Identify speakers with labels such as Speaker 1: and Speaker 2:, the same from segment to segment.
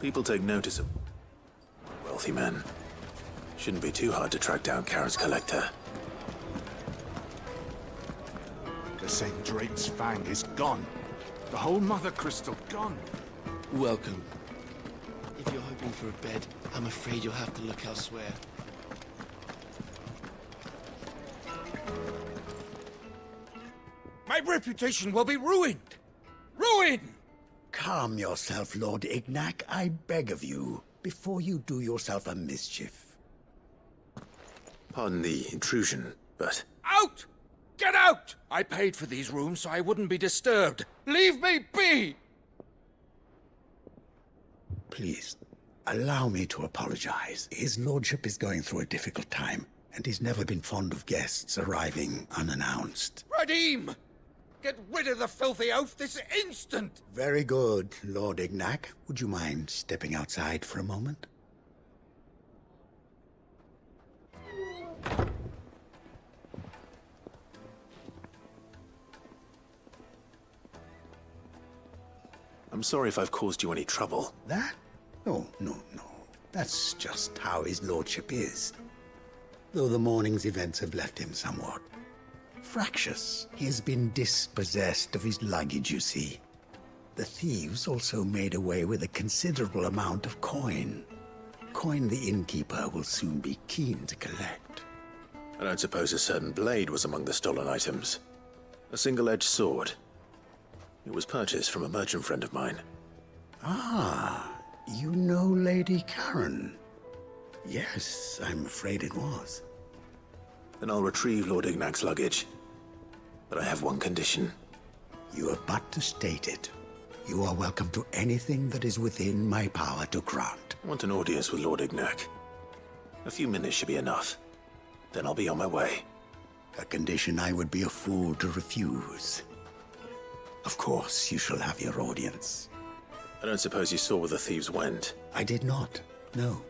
Speaker 1: People take notice of wealthy men. Shouldn't be too hard to track down Karen's collector.
Speaker 2: The St. Drake's Fang is gone. The whole Mother Crystal gone.
Speaker 3: Welcome. If you're hoping for a bed, I'm afraid you'll have to look elsewhere.
Speaker 4: My reputation will be ruined! Ruined!
Speaker 5: Calm yourself, Lord Ignac, I beg of you, before you do yourself a mischief.
Speaker 1: Pardon the intrusion, but...
Speaker 4: Out! Get out! I paid for these rooms so I wouldn't be disturbed. Leave me be!
Speaker 5: Please, allow me to apologize. His lordship is going through a difficult time, and he's never been fond of guests arriving unannounced.
Speaker 4: Radim! Get rid of the filthy oaf this instant!
Speaker 5: Very good, Lord Ignac. Would you mind stepping outside for a moment?
Speaker 1: I'm sorry if I've caused you any trouble.
Speaker 5: That? Oh, no. That's just how his lordship is. Though the morning's events have left him somewhat fractious. He has been dispossessed of his luggage, you see. The thieves also made away with a considerable amount of coin. Coin the innkeeper will soon be keen to collect.
Speaker 1: I don't suppose a certain blade was among the stolen items. A single-edged sword. It was purchased from a merchant friend of mine.
Speaker 5: Ah, you know Lady Karen? Yes, I'm afraid it was.
Speaker 1: Then I'll retrieve Lord Ignac's luggage. But I have one condition.
Speaker 5: You have but to state it. You are welcome to anything that is within my power to grant.
Speaker 1: I want an audience with Lord Ignac. A few minutes should be enough. Then I'll be on my way.
Speaker 5: A condition I would be a fool to refuse. Of course, you shall have your audience.
Speaker 1: I don't suppose you saw where the thieves went.
Speaker 5: I did not, no.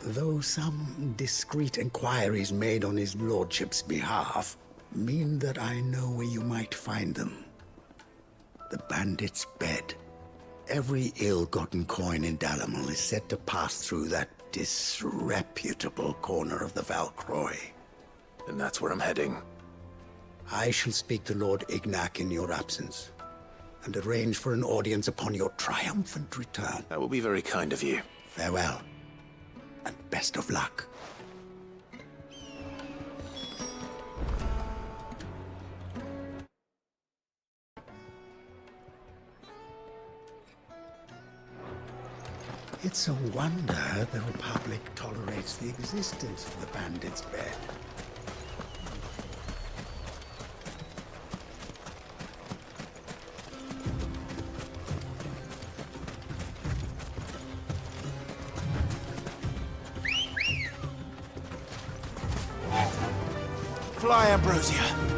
Speaker 5: Though some discreet inquiries made on his lordship's behalf mean that I know where you might find them. The bandit's bed. Every ill-gotten coin in Dalamil is said to pass through that disreputable corner of the Valcroy.
Speaker 1: And that's where I'm heading.
Speaker 5: I shall speak to Lord Ignac in your absence, and arrange for an audience upon your triumphant return.
Speaker 1: That will be very kind of you.
Speaker 5: Farewell, and best of luck. It's a wonder the Republic tolerates the existence of the bandit's bed.
Speaker 4: Fly, Ambrosia.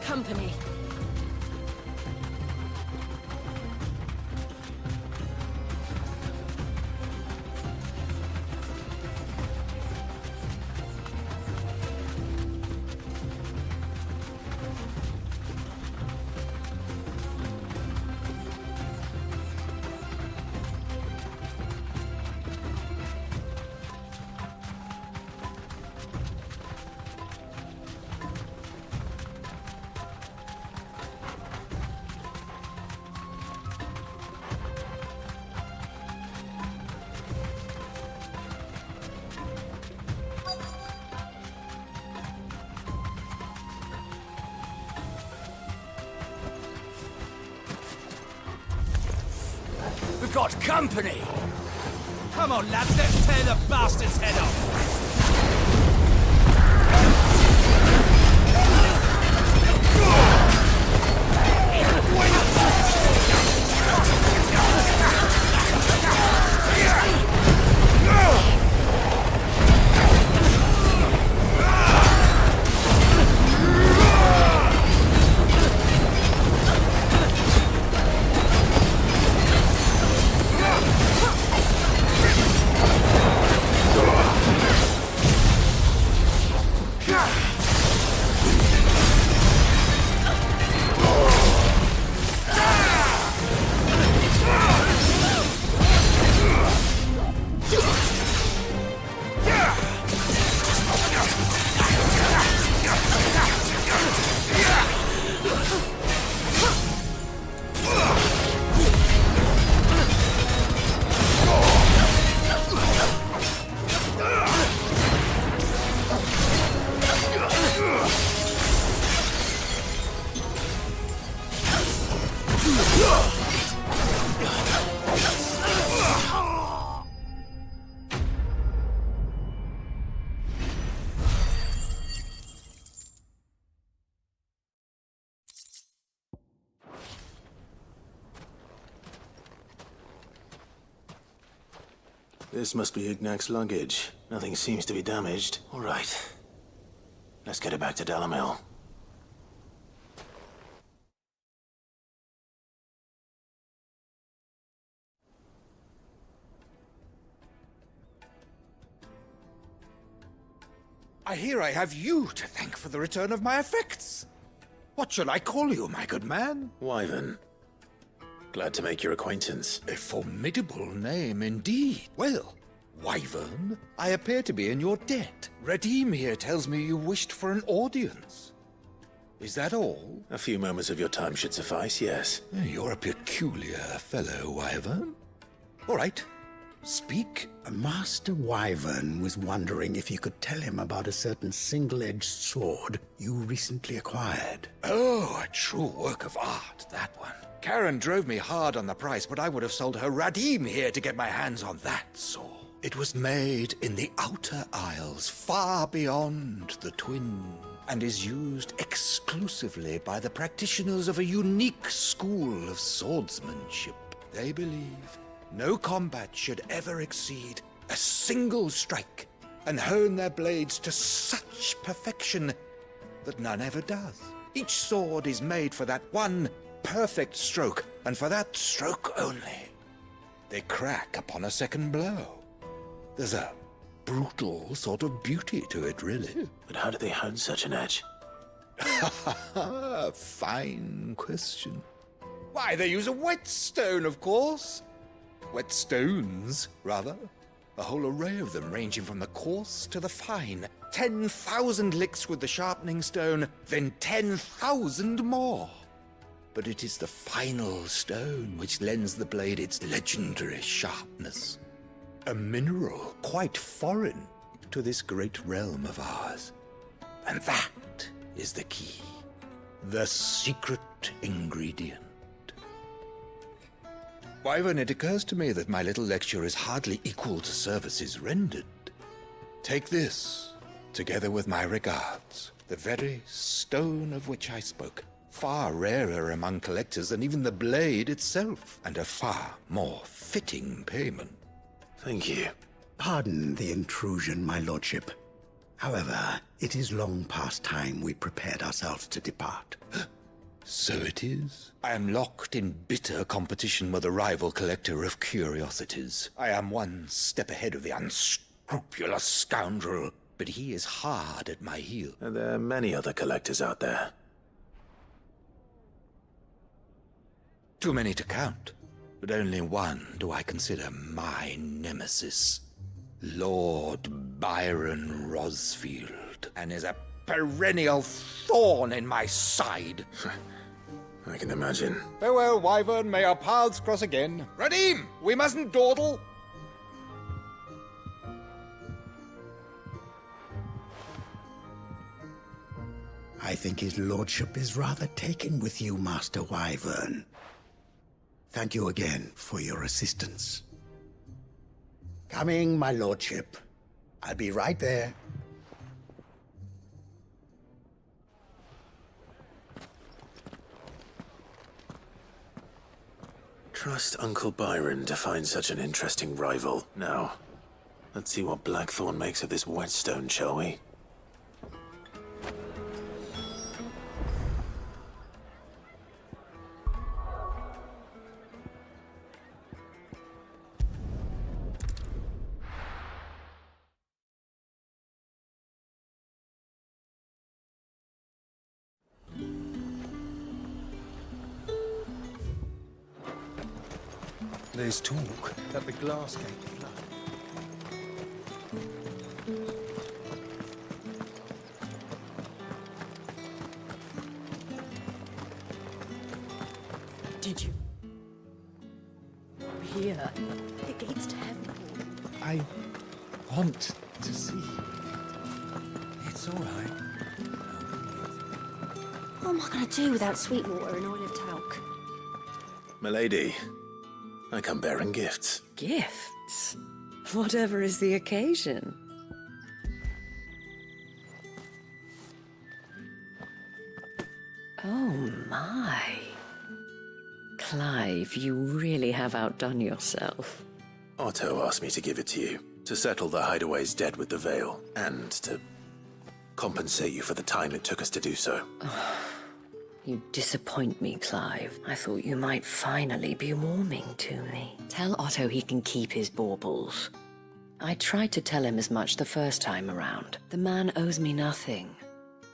Speaker 6: Company.
Speaker 4: We've got company! Come on, lads, let's tear the bastard's head off!
Speaker 1: This must be Ignac's luggage. Nothing seems to be damaged. All right. Let's get it back to Dalamil.
Speaker 4: I hear I have you to thank for the return of my effects. What shall I call you, my good man?
Speaker 1: Wyvern. Glad to make your acquaintance.
Speaker 4: A formidable name indeed. Well, Wyvern, I appear to be in your debt. Radim here tells me you wished for an audience. Is that all?
Speaker 1: A few moments of your time should suffice, yes.
Speaker 4: You're a peculiar fellow, Wyvern. All right, speak.
Speaker 5: Master Wyvern was wondering if you could tell him about a certain single-edged sword you recently acquired.
Speaker 4: Oh, a true work of art, that one. Karen drove me hard on the price, but I would have sold her Radim here to get my hands on that sword. It was made in the Outer Isles, far beyond the Twin, and is used exclusively by the practitioners of a unique school of swordsmanship. They believe no combat should ever exceed a single strike, and hone their blades to such perfection that none ever does. Each sword is made for that one perfect stroke, and for that stroke only. They crack upon a second blow. There's a brutal sort of beauty to it, really.
Speaker 1: But how do they hone such an edge?
Speaker 4: Fine question. Why, they use a whetstone, of course. Whetstones, rather. A whole array of them, ranging from the coarse to the fine. 10,000 licks with the sharpening stone, then 10,000 more. But it is the final stone which lends the blade its legendary sharpness. A mineral quite foreign to this great realm of ours. And that is the key. The secret ingredient. Wyvern, it occurs to me that my little lecture is hardly equal to services rendered. Take this, together with my regards, the very stone of which I spoke, far rarer among collectors than even the blade itself, and a far more fitting payment.
Speaker 1: Thank you.
Speaker 5: Pardon the intrusion, my lordship. However, it is long past time we prepared ourselves to depart.
Speaker 4: So it is. I am locked in bitter competition with a rival collector of curiosities. I am one step ahead of the unscrupulous scoundrel, but he is hard at my heel.
Speaker 1: And there are many other collectors out there.
Speaker 4: Too many to count, but only one do I consider my nemesis. Lord Byron Rosfield, and is a perennial thorn in my side.
Speaker 1: I can imagine.
Speaker 4: Farewell, Wyvern. May our paths cross again. Radim, we mustn't dawdle.
Speaker 5: I think his lordship is rather taken with you, Master Wyvern. Thank you again for your assistance. Coming, my lordship. I'll be right there.
Speaker 1: Trust Uncle Byron to find such an interesting rival. Now, let's see what Blackthorn makes of this whetstone, shall we?
Speaker 7: There's talk that the glass gate flood.
Speaker 6: Did you hear the gates to heaven?
Speaker 7: I want to see. It's all right.
Speaker 6: What am I going to do without Sweetwater and oil of talc?
Speaker 1: Milady, I come bearing gifts.
Speaker 8: Gifts? Whatever is the occasion. Oh my. Clive, you really have outdone yourself.
Speaker 1: Otto asked me to give it to you, to settle the Hideaway's debt with the Veil, and to compensate you for the time it took us to do so.
Speaker 8: You disappoint me, Clive. I thought you might finally be warming to me. Tell Otto he can keep his baubles. I tried to tell him as much the first time around. The man owes me nothing.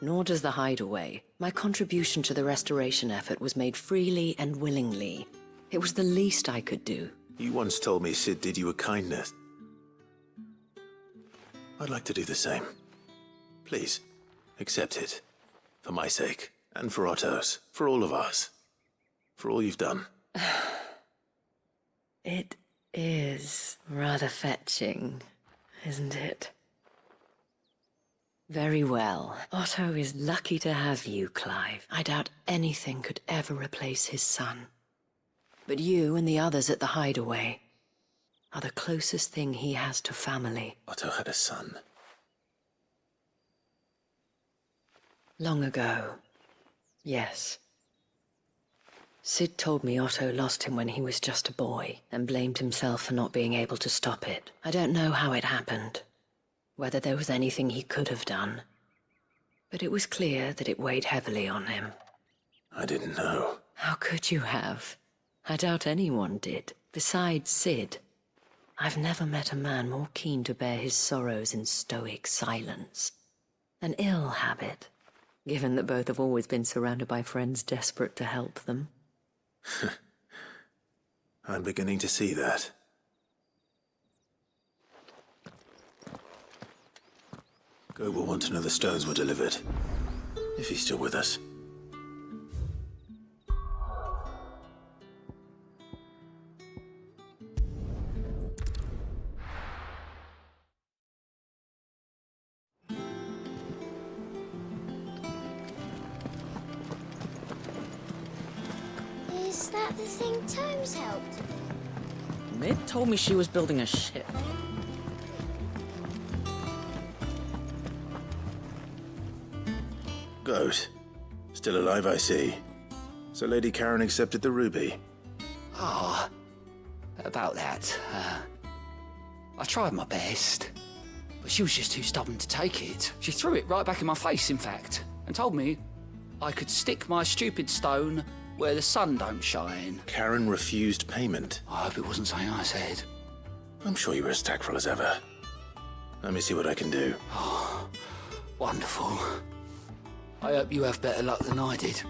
Speaker 8: Nor does the Hideaway. My contribution to the restoration effort was made freely and willingly. It was the least I could do.
Speaker 1: You once told me Sid did you a kindness. I'd like to do the same. Please, accept it. For my sake, and for Otto's, for all of us. For all you've done.
Speaker 8: It is rather fetching, isn't it? Very well. Otto is lucky to have you, Clive. I doubt anything could ever replace his son. But you and the others at the Hideaway are the closest thing he has to family.
Speaker 1: Otto had a son.
Speaker 8: Long ago, yes. Sid told me Otto lost him when he was just a boy and blamed himself for not being able to stop it. I don't know how it happened, whether there was anything he could have done, but it was clear that it weighed heavily on him.
Speaker 1: I didn't know.
Speaker 8: How could you have? I doubt anyone did. Besides Sid, I've never met a man more keen to bear his sorrows in stoic silence. An ill habit, given that both have always been surrounded by friends desperate to help them.
Speaker 1: I'm beginning to see that. Go will want to know the stones were delivered. If he's still with us.
Speaker 6: Is that the thing Tomes helped?
Speaker 9: Mid told me she was building a ship.
Speaker 1: Goat. Still alive, I see. So Lady Karen accepted the ruby.
Speaker 10: Oh, about that. I tried my best, but she was just too stubborn to take it. She threw it right back in my face, in fact, and told me I could stick my stupid stone where the sun don't shine.
Speaker 1: Karen refused payment.
Speaker 10: I hope it wasn't something I said.
Speaker 1: I'm sure you were as tactful as ever. Let me see what I can do.
Speaker 10: Oh, wonderful. I hope you have better luck than I did.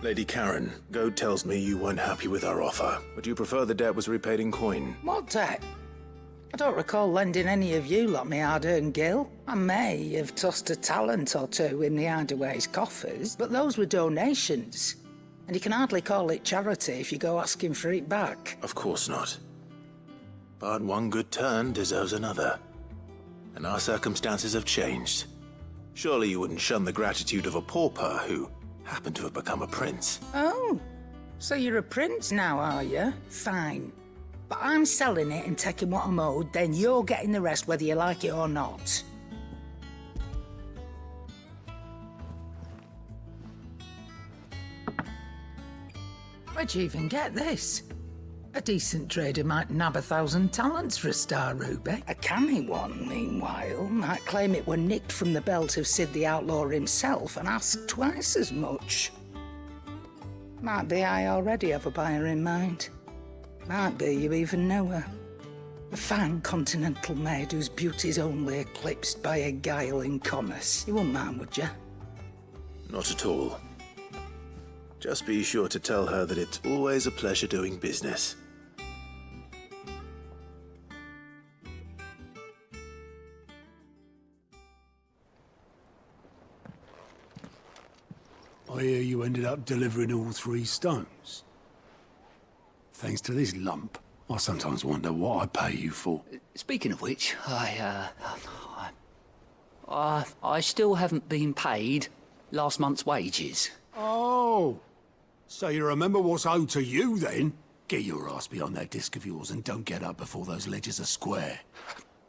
Speaker 1: Lady Karen, Goad tells me you weren't happy with our offer. Would you prefer the debt was repaid in coin?
Speaker 11: What debt? I don't recall lending any of you lot me hard-earned gil. I may have tossed a talent or two in the Hideaway's coffers, but those were donations. And you can hardly call it charity if you go asking for it back.
Speaker 1: Of course not. But one good turn deserves another. And our circumstances have changed. Surely you wouldn't shun the gratitude of a pauper who happened to have become a prince.
Speaker 11: Oh, so you're a prince now, are you? Fine. But I'm selling it and taking what I'm owed, then you're getting the rest whether you like it or not. Where'd you even get this? A decent trader might nab 1,000 talents for a star ruby. A canny one, meanwhile, might claim it were nicked from the belt of Sid the Outlaw himself and ask twice as much. Might be I already have a buyer in mind. Might be you even know her. A fine continental maid whose beauty's only eclipsed by a guile in commerce. You wouldn't mind, would you?
Speaker 1: Not at all. Just be sure to tell her that it's always a pleasure doing business.
Speaker 12: I hear you ended up delivering all 3 stones. Thanks to this lump, I sometimes wonder what I pay you for.
Speaker 10: Speaking of which, I I still haven't been paid last month's wages.
Speaker 12: Oh, so you remember what's owed to you, then? Get your ass behind that disc of yours and don't get up before those ledgers are square.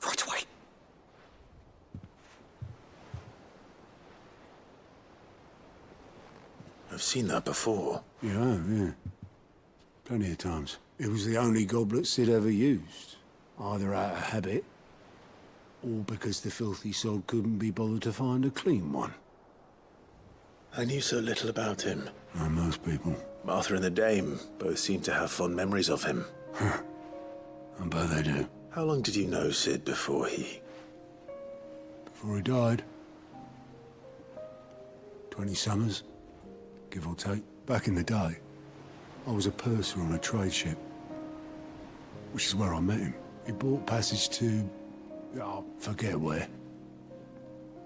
Speaker 10: Right away.
Speaker 1: I've seen that before.
Speaker 12: You have, yeah. Plenty of times. It was the only goblet Sid ever used. Either out of habit, or because the filthy sod couldn't be bothered to find a clean one.
Speaker 1: I knew so little about him.
Speaker 12: Like most people.
Speaker 1: Martha and the Dame both seem to have fond memories of him.
Speaker 12: I bet they do.
Speaker 1: How long did you know Sid before he...
Speaker 12: Before he died? 20 summers, give or take. Back in the day, I was a purser on a trade ship, which is where I met him. He bought passage to... I forget where.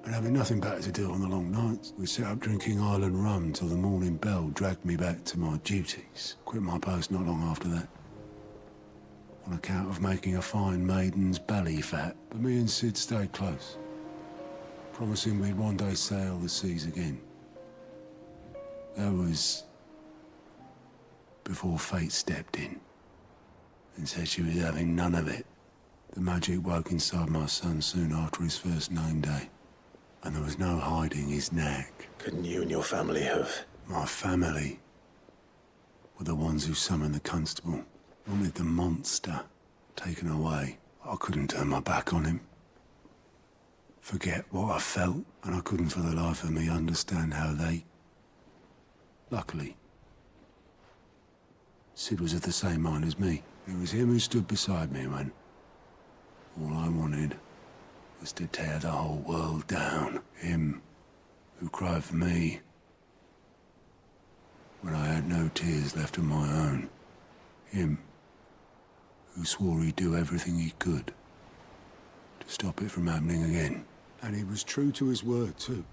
Speaker 12: And having nothing better to do on the long nights, we sat up drinking island rum till the morning bell dragged me back to my duties. Quit my post not long after that, on account of making a fine maiden's belly fat. But me and Sid stayed close, promising we'd one day sail the seas again. That was before fate stepped in and said she was having none of it. The magic woke inside my son soon after his first name day, and there was no hiding his knack.
Speaker 1: Couldn't you and your family have...
Speaker 12: My family were the ones who summoned the constable, wanted the monster taken away. I couldn't turn my back on him, forget what I felt, and I couldn't for the life of me understand how they... Luckily, Sid was of the same mind as me. It was him who stood beside me when all I wanted was to tear the whole world down. Him who cried for me when I had no tears left of my own. Him who swore he'd do everything he could to stop it from happening again. And he was true to his word, too.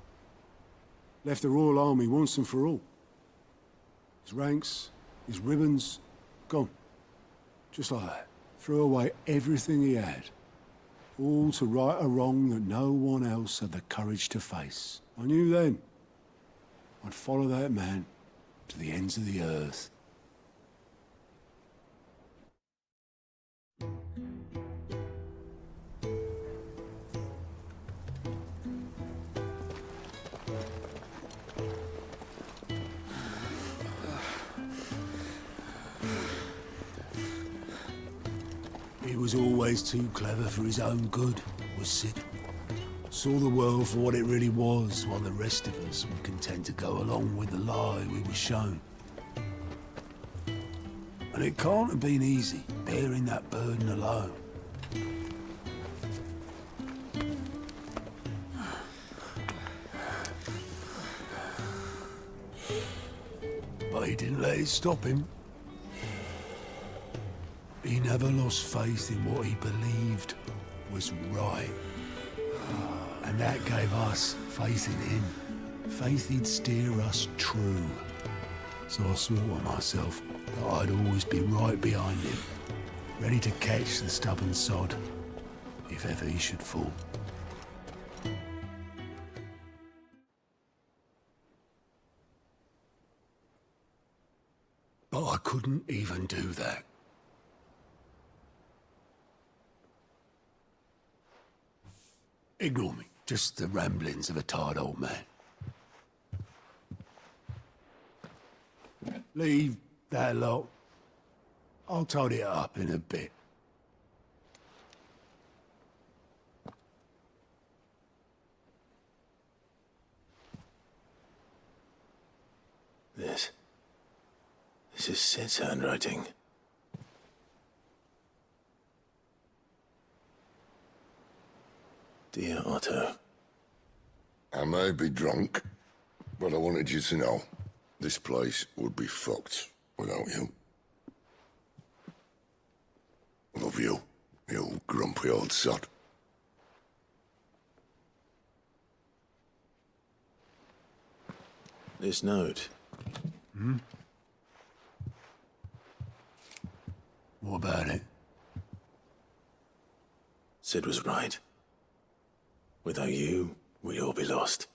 Speaker 12: Left the Royal Army once and for all. His ranks, his ribbons, gone. Just like that. Threw away everything he had. All to right a wrong that no one else had the courage to face. I knew then I'd follow that man to the ends of the earth. He was always too clever for his own good, was Sid. Saw the world for what it really was, while the rest of us were content to go along with the lie we were shown. And it can't have been easy, bearing that burden alone. But he didn't let it stop him. He never lost faith in what he believed was right. And that gave us faith in him. Faith he'd steer us true. So I swore to myself that I'd always be right behind him, ready to catch the stubborn sod, if ever he should fall. But I couldn't even do that. Ignore me. Just the ramblings of a tired old man. Leave that lot. I'll tidy it up in a bit.
Speaker 1: This is Sid's handwriting. Dear Otto.
Speaker 13: I may be drunk, but I wanted you to know this place would be fucked without you. Love you, you grumpy old sod.
Speaker 1: This note.
Speaker 12: What about it?
Speaker 1: Sid was right. Without you, we'd all be lost.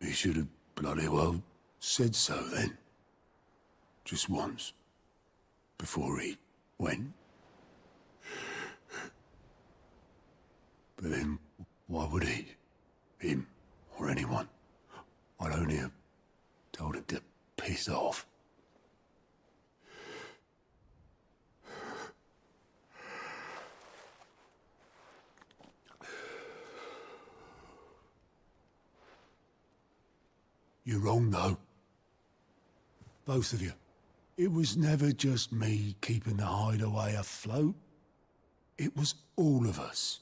Speaker 12: He should have bloody well said so then. Just once. Before he went. But then, why would he? Him, or anyone? I'd only have told him to piss off. You're wrong, though. Both of you. It was never just me keeping the hideaway afloat. It was all of us.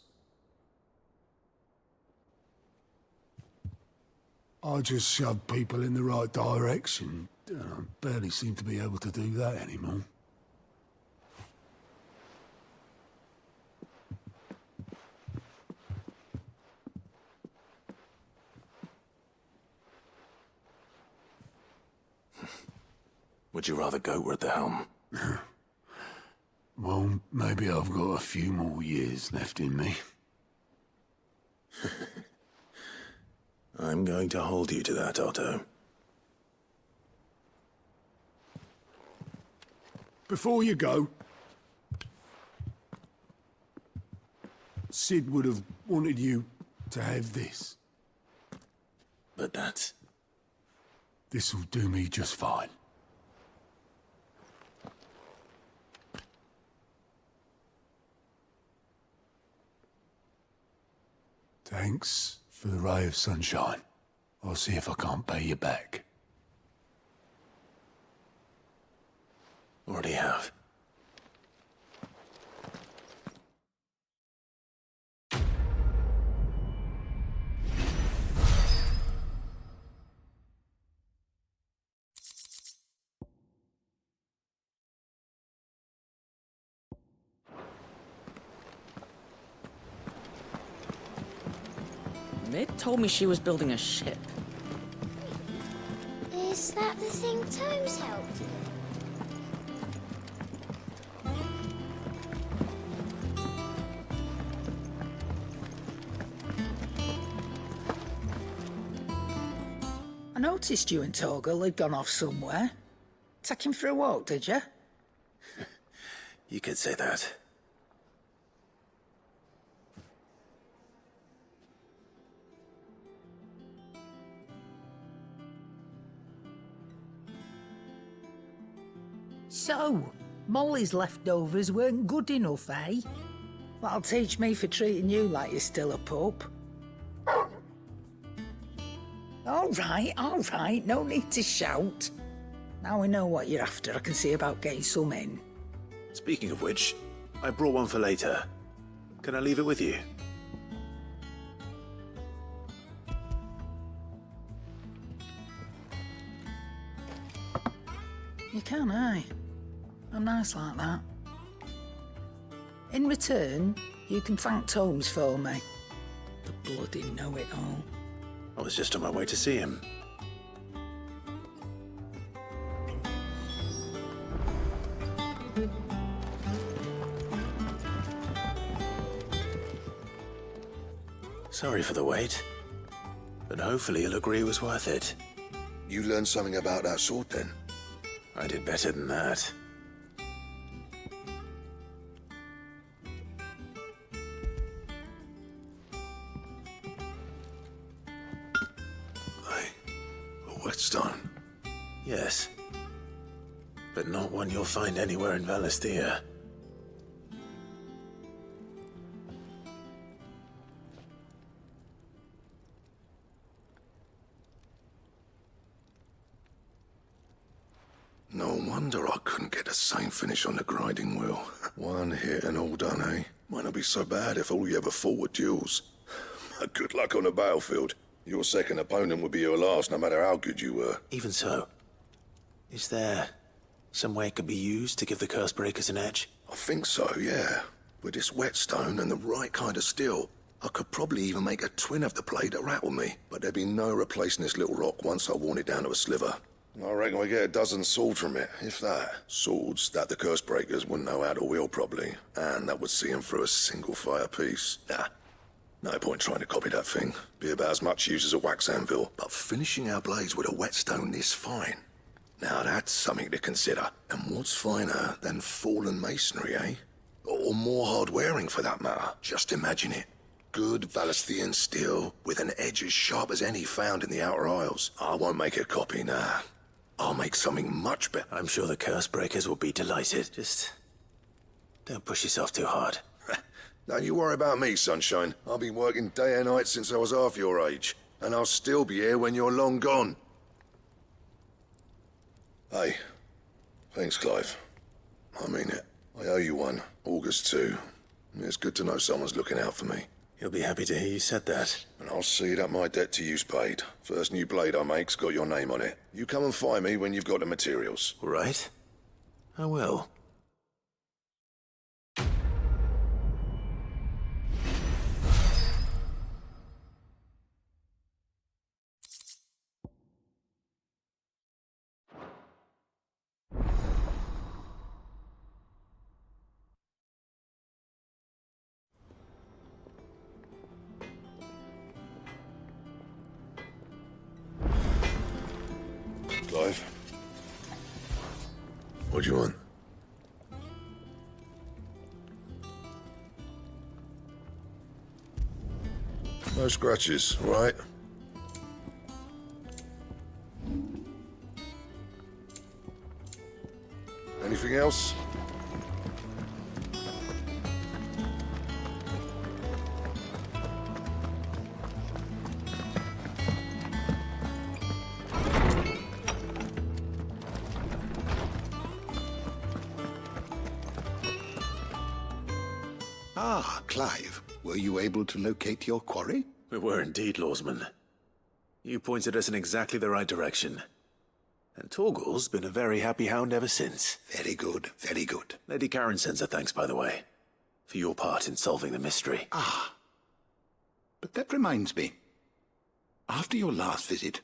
Speaker 12: I just shoved people in the right direction. I barely seem to be able to do that anymore.
Speaker 1: Would you rather go at the helm?
Speaker 12: Well, maybe I've got a few more years left in me.
Speaker 1: I'm going to hold you to that, Otto.
Speaker 12: Before you go, Sid would have wanted you to have this.
Speaker 1: But that's...
Speaker 12: This'll do me just fine. Thanks for the ray of sunshine. I'll see if I can't pay you back.
Speaker 1: Already have.
Speaker 9: Mid told me she was building a ship.
Speaker 6: Is that the thing Tomes helped?
Speaker 11: I noticed you and Torgal had gone off somewhere. Take him for a walk, did you?
Speaker 1: You could say that.
Speaker 11: So, Molly's leftovers weren't good enough, eh? That'll teach me for treating you like you're still a pup. All right, no need to shout. Now we know what you're after, I can see about getting some in.
Speaker 1: Speaking of which, I brought one for later. Can I leave it with you?
Speaker 11: You can, aye. I'm nice like that. In return, you can thank Tomes for me. The bloody know-it-all.
Speaker 1: I was just on my way to see him. Sorry for the wait, but hopefully you'll agree it was worth it.
Speaker 13: You learned something about that sword then?
Speaker 1: I did better than that.
Speaker 13: A whetstone?
Speaker 1: Yes. But not one you'll find anywhere in Valisthea.
Speaker 13: No wonder I couldn't get the same finish on the grinding wheel. One hit and all done, eh? Might not be so bad if all you ever fought were duels. Good luck on the battlefield. Your second opponent would be your last, no matter how good you were.
Speaker 1: Even so, is there some way it could be used to give the curse breakers an edge?
Speaker 13: I think so, yeah. With this whetstone and the right kind of steel, I could probably even make a twin of the blade that rattled me. But there'd be no replacing this little rock once I worn it down to a sliver. I reckon we get a dozen swords from it, if that. Swords that the curse breakers wouldn't know how to wield properly, and that would see them through a single fire piece. Nah, no point trying to copy that thing. Be about as much use as a wax anvil. But finishing our blades with a whetstone this fine. Now that's something to consider. And what's finer than fallen masonry, eh? Or more hard-wearing for that matter. Just imagine it. Good Valesthian steel, with an edge as sharp as any found in the Outer Isles. I won't make a copy, nah. I'll make something much better.
Speaker 1: I'm sure the curse breakers will be delighted. Just don't push yourself too hard.
Speaker 13: Don't you worry about me, sunshine. I've been working day and night since I was half your age. And I'll still be here when you're long gone. Hey, thanks, Clive. I mean it. I owe you one. August 2. It's good to know someone's looking out for me.
Speaker 1: You'll be happy to hear you said that.
Speaker 13: And I'll see that my debt to you's paid. First new blade I make's got your name on it. You come and find me when you've got the materials.
Speaker 1: All right. I will.
Speaker 13: Clive? What do you want? No scratches, right? Anything else?
Speaker 5: Ah, Clive, were you able to locate your quarry?
Speaker 1: We were indeed, Lawsman. You pointed us in exactly the right direction. And Torgal's been a very happy hound ever since.
Speaker 5: Very good, very good.
Speaker 1: Lady Karen sends her thanks, by the way, for your part in solving the mystery.
Speaker 5: Ah, but that reminds me. After your last visit,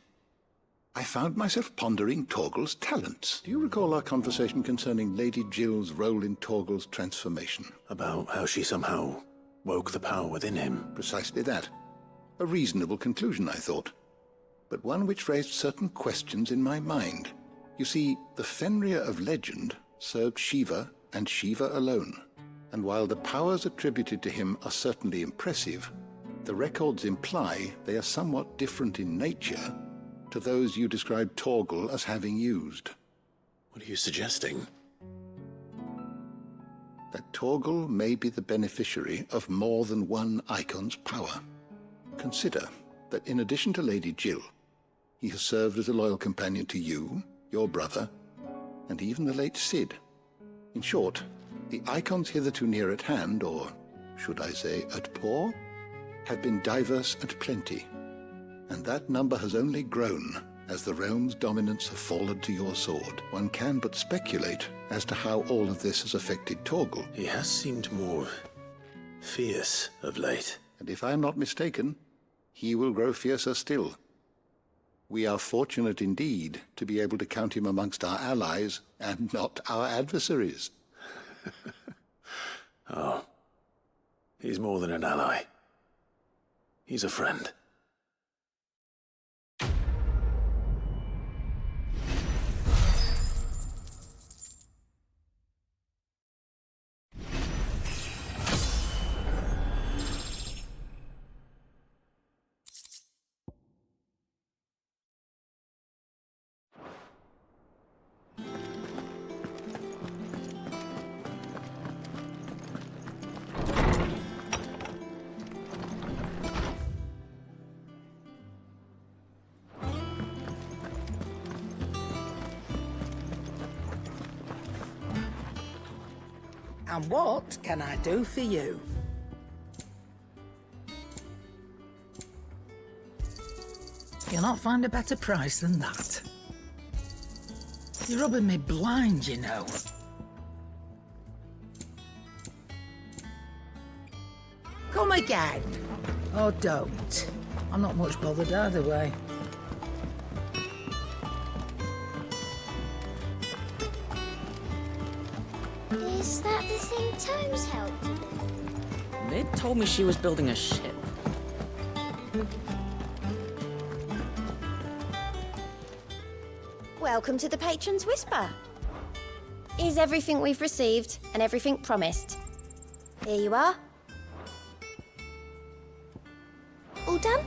Speaker 5: I found myself pondering Torgal's talents. Do you recall our conversation concerning Lady Jill's role in Torgal's transformation?
Speaker 1: About how she somehow woke the power within him.
Speaker 5: Precisely that. A reasonable conclusion, I thought, but one which raised certain questions in my mind. You see, the Fenrir of legend served Shiva and Shiva alone, and while the powers attributed to him are certainly impressive, the records imply they are somewhat different in nature to those you described Torgal as having used.
Speaker 1: What are you suggesting?
Speaker 5: That Torgal may be the beneficiary of more than one icon's power. Consider that in addition to Lady Jill, he has served as a loyal companion to you, your brother, and even the late Cid. In short, the icons hitherto near at hand, or should I say at paw, have been diverse and plenty, and that number has only grown as the realm's dominance have fallen to your sword. One can but speculate as to how all of this has affected Torgal.
Speaker 1: He has seemed more fierce of late.
Speaker 5: And if I am not mistaken, he will grow fiercer still. We are fortunate indeed to be able to count him amongst our allies and not our adversaries.
Speaker 1: Oh, he's more than an ally. He's a friend.
Speaker 11: And what can I do for you? You'll not find a better price than that. You're rubbing me blind, you know. Come again. Or don't. I'm not much bothered either way.
Speaker 6: Is that the thing Tomes helped with?
Speaker 9: Ned told me she was building a ship.
Speaker 14: Welcome to the Patron's Whisper. Is everything we've received and everything promised? Here you are. All done?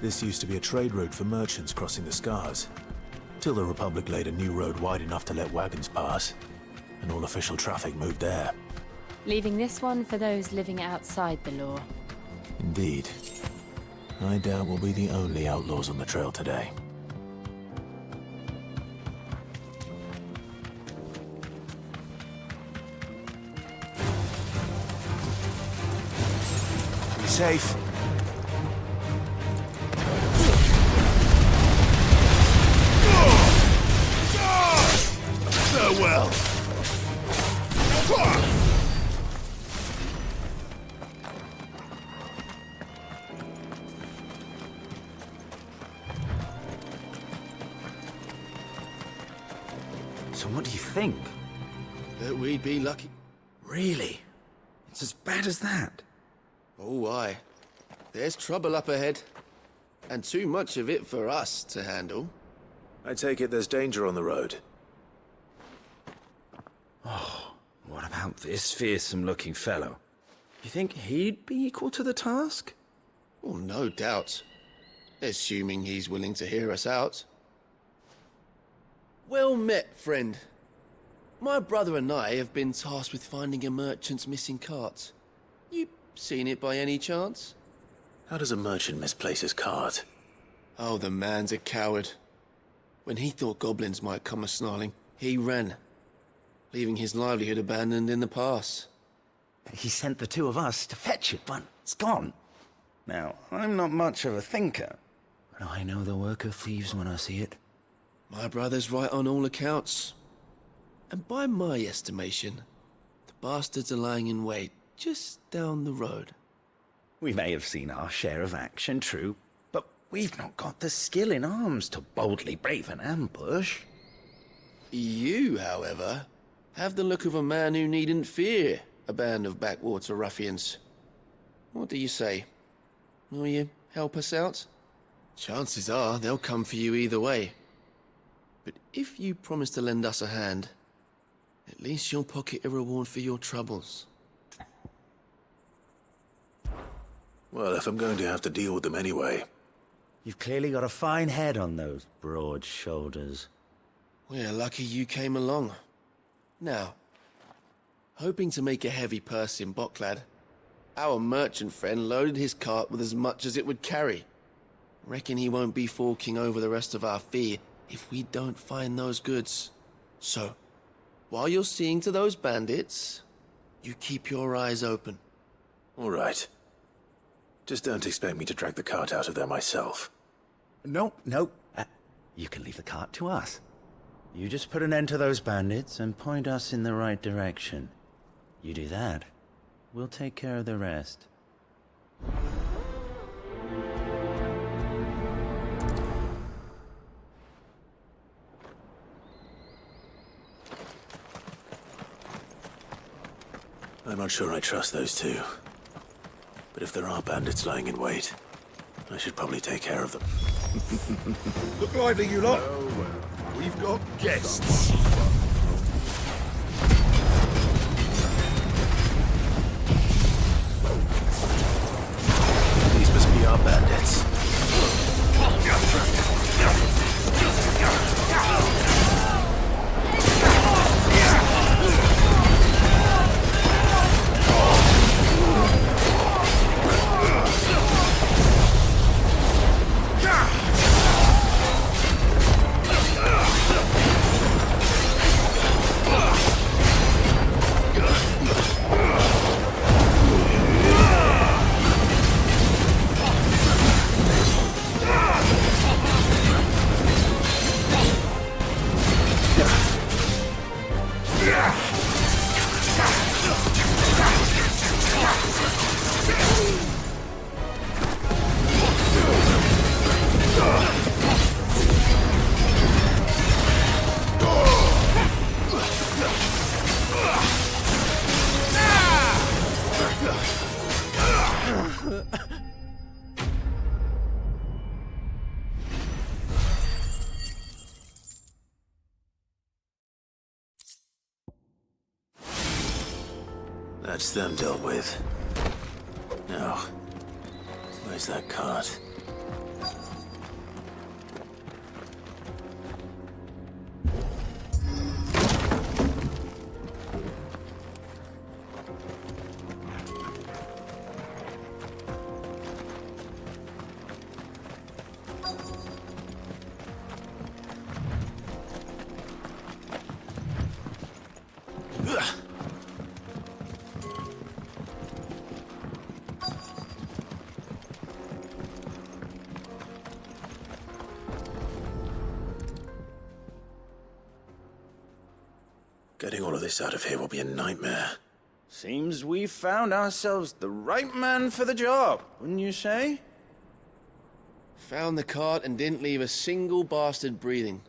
Speaker 1: This used to be a trade route for merchants crossing the Scars, till the Republic laid a new road wide enough to let wagons pass, and all official traffic moved there.
Speaker 15: Leaving this one for those living outside the law.
Speaker 1: Indeed. I doubt we'll be the only outlaws on the trail today. Be safe. Well.
Speaker 4: So what do you think?
Speaker 3: That we'd be lucky.
Speaker 4: Really? It's as bad as that?
Speaker 3: Oh, aye. There's trouble up ahead. And too much of it for us to handle.
Speaker 1: I take it there's danger on the road.
Speaker 4: Oh, what about this fearsome-looking fellow? You think he'd be equal to the task?
Speaker 3: Well, no doubt. Assuming he's willing to hear us out. Well met, friend. My brother and I have been tasked with finding a merchant's missing cart. You seen it by any chance?
Speaker 1: How does a merchant misplace his cart?
Speaker 3: Oh, the man's a coward. When he thought goblins might come a-snarling, he ran, leaving his livelihood abandoned in the pass.
Speaker 4: He sent the two of us to fetch it, but it's gone. Now, I'm not much of a thinker, but I know the work of thieves when I see it.
Speaker 3: My brother's right on all accounts. And by my estimation, the bastards are lying in wait just down the road.
Speaker 4: We may have seen our share of action, true, but we've not got the skill in arms to boldly brave an ambush.
Speaker 3: You, however, have the look of a man who needn't fear a band of backwater ruffians. What do you say? Will you help us out? Chances are they'll come for you either way. But if you promise to lend us a hand, at least you'll pocket a reward for your troubles.
Speaker 1: Well, if I'm going to have to deal with them anyway.
Speaker 4: You've clearly got a fine head on those broad shoulders.
Speaker 3: We're lucky you came along. Now, hoping to make a heavy purse in Bocklad, our merchant friend loaded his cart with as much as it would carry. Reckon he won't be forking over the rest of our fee if we don't find those goods. So, while you're seeing to those bandits, you keep your eyes open.
Speaker 1: All right. Just don't expect me to drag the cart out of there myself.
Speaker 4: Nope. You can leave the cart to us. You just put an end to those bandits and point us in the right direction. You do that, we'll take care of the rest.
Speaker 1: I'm not sure I trust those two. But if there are bandits lying in wait, I should probably take care of them.
Speaker 4: Look lively, you lot.
Speaker 2: We've got guests.
Speaker 1: These must be our bandits. That's them dealt with. Now, where's that cart? Getting all of this out of here will be a nightmare.
Speaker 16: Seems we've found ourselves the right man for the job, wouldn't you say?
Speaker 3: Found the cart and didn't leave a single bastard breathing.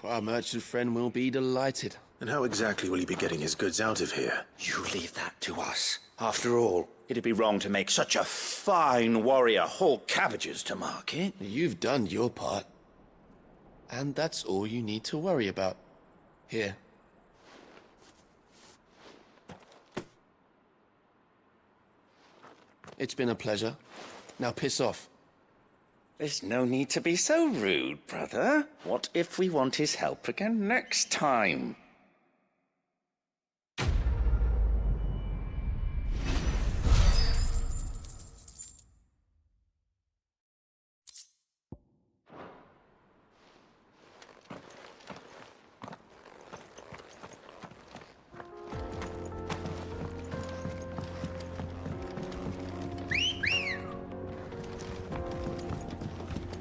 Speaker 3: Our merchant friend will be delighted.
Speaker 1: And how exactly will he be getting his goods out of here?
Speaker 16: You leave that to us. After all, it'd be wrong to make such a fine warrior haul cabbages to market.
Speaker 3: You've done your part. And that's all you need to worry about. Here. It's been a pleasure. Now piss off.
Speaker 16: There's no need to be so rude, brother. What if we want his help again next time?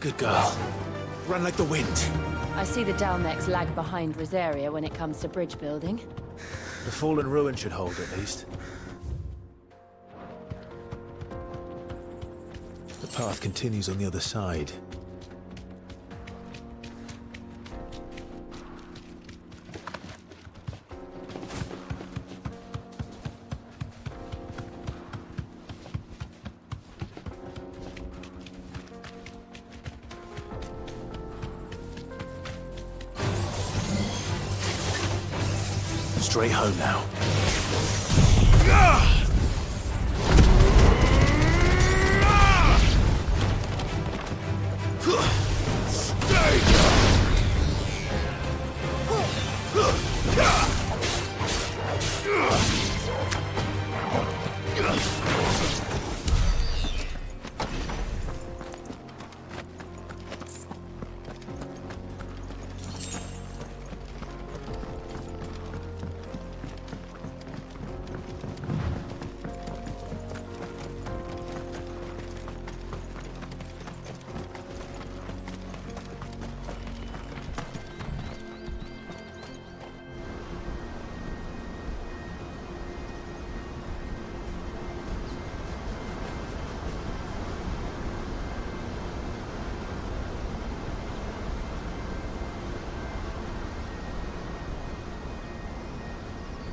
Speaker 1: Good girl. Run like the wind.
Speaker 15: I see the Dalnecs lag behind Rosaria when it comes to bridge building.
Speaker 1: The fallen ruin should hold, at least. The path continues on the other side. Straight home now.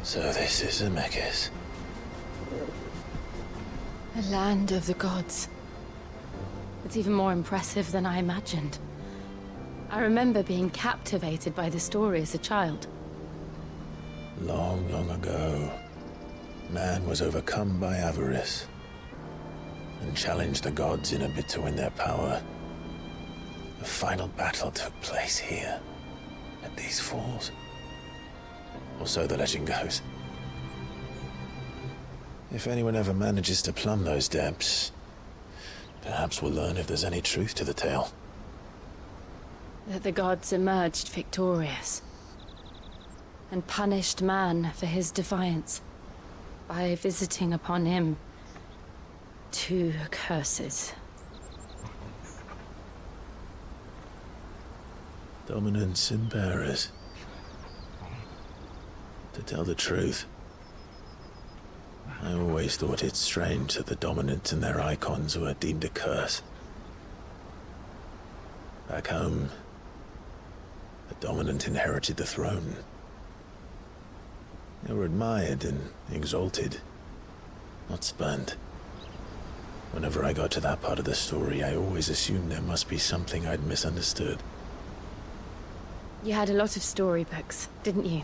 Speaker 1: So this is Zemeckis.
Speaker 15: A land of the gods. It's even more impressive than I imagined. I remember being captivated by the story as a child.
Speaker 1: Long, long ago, man was overcome by avarice and challenged the gods in a bid to win their power. The final battle took place here, at these falls. Or so the legend goes. If anyone ever manages to plumb those depths, perhaps we'll learn if there's any truth to the tale.
Speaker 15: That the gods emerged victorious and punished man for his defiance by visiting upon him 2 curses.
Speaker 1: Dominants and bearers. To tell the truth, I always thought it strange that the dominant and their icons were deemed a curse. Back home, the dominant inherited the throne. They were admired and exalted, not spurned. Whenever I got to that part of the story, I always assumed there must be something I'd misunderstood.
Speaker 15: You had a lot of storybooks, didn't you?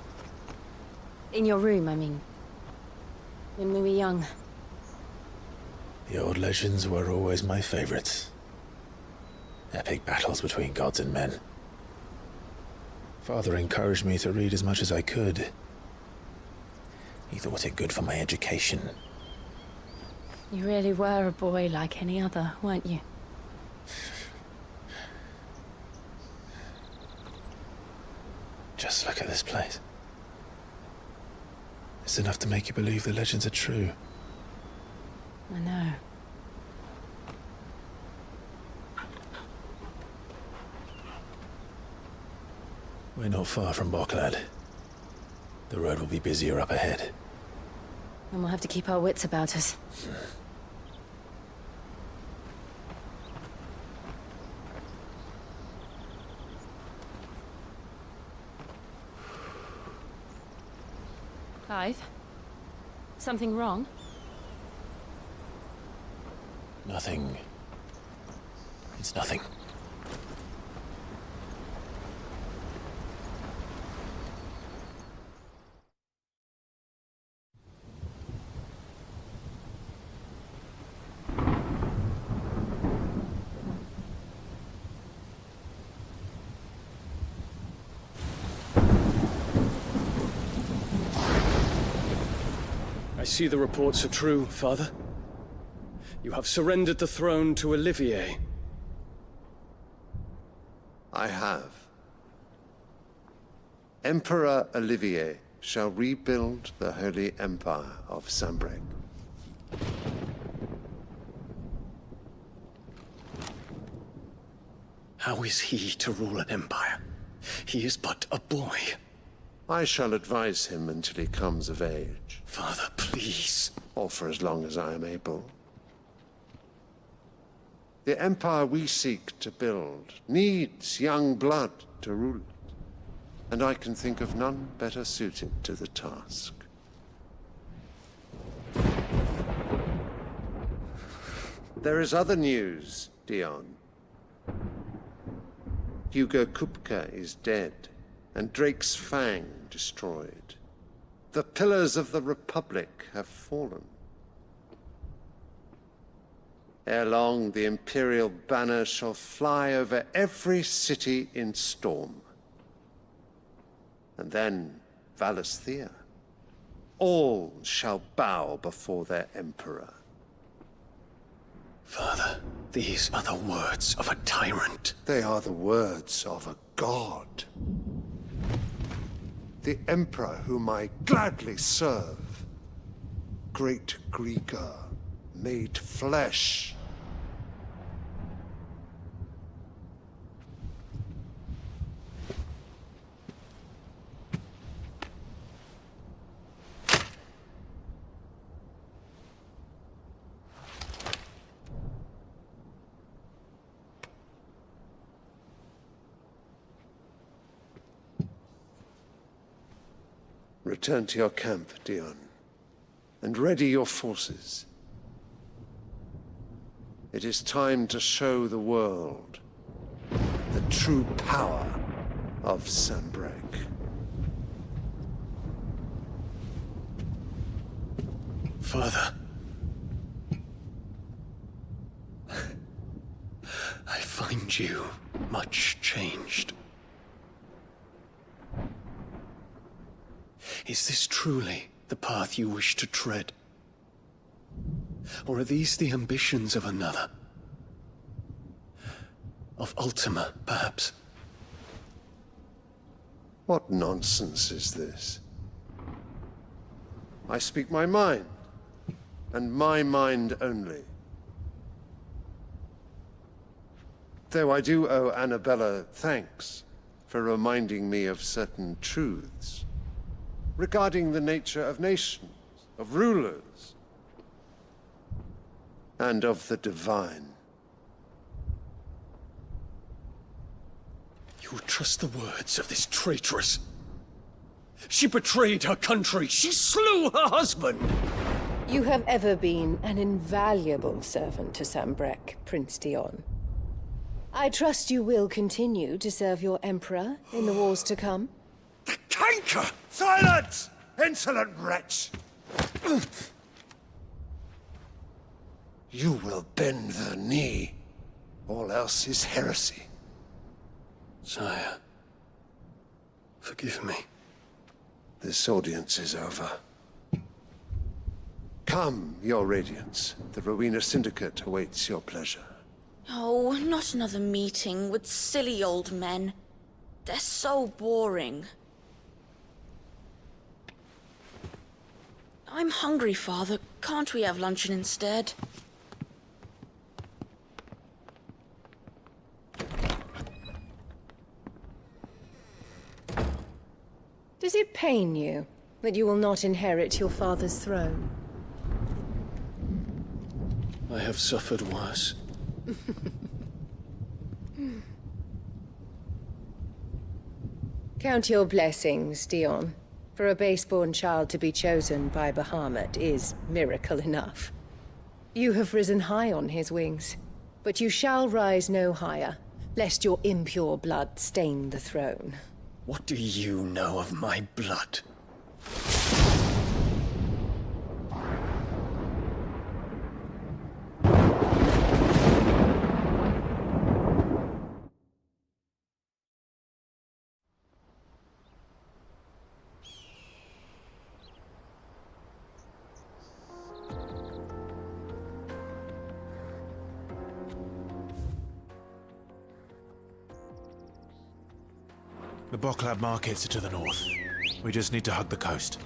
Speaker 15: In your room, I mean. When we were young.
Speaker 1: The old legends were always my favorites. Epic battles between gods and men. Father encouraged me to read as much as I could. He thought it good for my education.
Speaker 15: You really were a boy like any other, weren't you?
Speaker 1: Just look at this place. It's enough to make you believe the legends are true.
Speaker 15: I know.
Speaker 1: We're not far from Boklad. The road will be busier up ahead.
Speaker 15: And we'll have to keep our wits about us. Clive? Something wrong?
Speaker 1: Nothing. It's nothing.
Speaker 17: I see the reports are true, Father. You have surrendered the throne to Olivier.
Speaker 18: I have. Emperor Olivier shall rebuild the Holy Empire of Sanbreque.
Speaker 17: How is he to rule an empire? He is but a boy.
Speaker 18: I shall advise him until he comes of age.
Speaker 17: Father, please.
Speaker 18: Or for as long as I am able. The empire we seek to build needs young blood to rule it, and I can think of none better suited to the task. There is other news, Dion. Hugo Kupka is dead, and Drake's Fang destroyed. The pillars of the Republic have fallen. Ere long, the Imperial banner shall fly over every city in Storm. And then, Valisthea. All shall bow before their Emperor.
Speaker 17: Father, these are the words of a tyrant.
Speaker 18: They are the words of a god. The Emperor whom I gladly serve. Great Greeker, made flesh. Return to your camp, Dion, and ready your forces. It is time to show the world the true power of Sanbreque.
Speaker 17: Father. I find you much changed. Is this truly the path you wish to tread? Or are these the ambitions of another? Of Ultima, perhaps?
Speaker 18: What nonsense is this? I speak my mind, and my mind only. Though I do owe Annabella thanks for reminding me of certain truths regarding the nature of nations, of rulers, and of the divine.
Speaker 17: You would trust the words of this traitress? She betrayed her country. She slew her husband.
Speaker 11: You have ever been an invaluable servant to Sanbreque, Prince Dion. I trust you will continue to serve your Emperor in the wars to come.
Speaker 18: The canker! Silence! Insolent wretch! You will bend the knee. All else is heresy.
Speaker 17: Sire, forgive me.
Speaker 18: This audience is over. Come, your Radiance. The Rowena Syndicate awaits your pleasure.
Speaker 9: Oh, not another meeting with silly old men. They're so boring. I'm hungry, Father. Can't we have luncheon instead?
Speaker 11: Does it pain you that you will not inherit your father's throne?
Speaker 17: I have suffered worse.
Speaker 11: Count your blessings, Dion. For a base-born child to be chosen by Bahamut is miracle enough. You have risen high on his wings, but you shall rise no higher, lest your impure blood stain the throne.
Speaker 17: What do you know of my blood?
Speaker 1: The Boklab markets are to the north. We just need to hug the coast.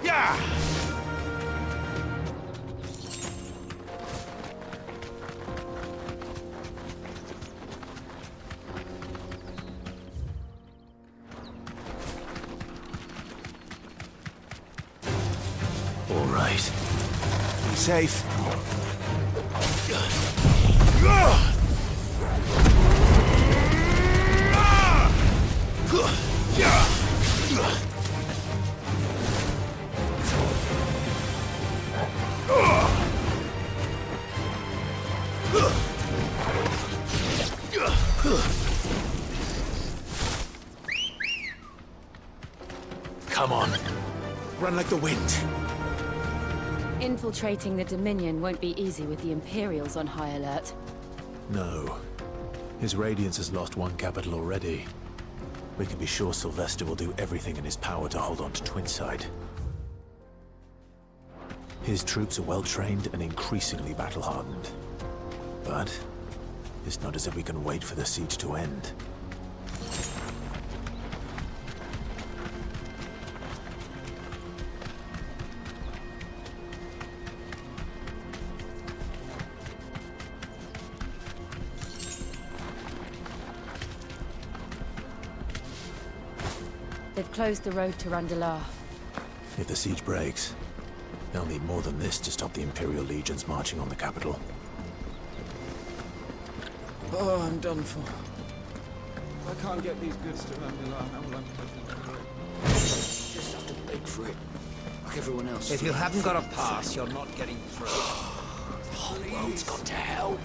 Speaker 2: Yeah!
Speaker 1: All right. Be safe. Come on. Run like the wind.
Speaker 15: Infiltrating the Dominion won't be easy with the Imperials on high alert.
Speaker 1: No. His Radiance has lost one capital already. We can be sure Sylvester will do everything in his power to hold on to Twinside. His troops are well-trained and increasingly battle-hardened. But it's not as if we can wait for the siege to end.
Speaker 15: They've closed the road to Randalar.
Speaker 1: If the siege breaks, they'll need more than this to stop the Imperial legions marching on the capital.
Speaker 10: Oh, I'm done for.
Speaker 7: I can't get these goods to Randalar. How will I
Speaker 10: Just have to beg for it, like everyone else.
Speaker 19: If you haven't got a pass, you're not getting through.
Speaker 10: The whole world's gone to hell.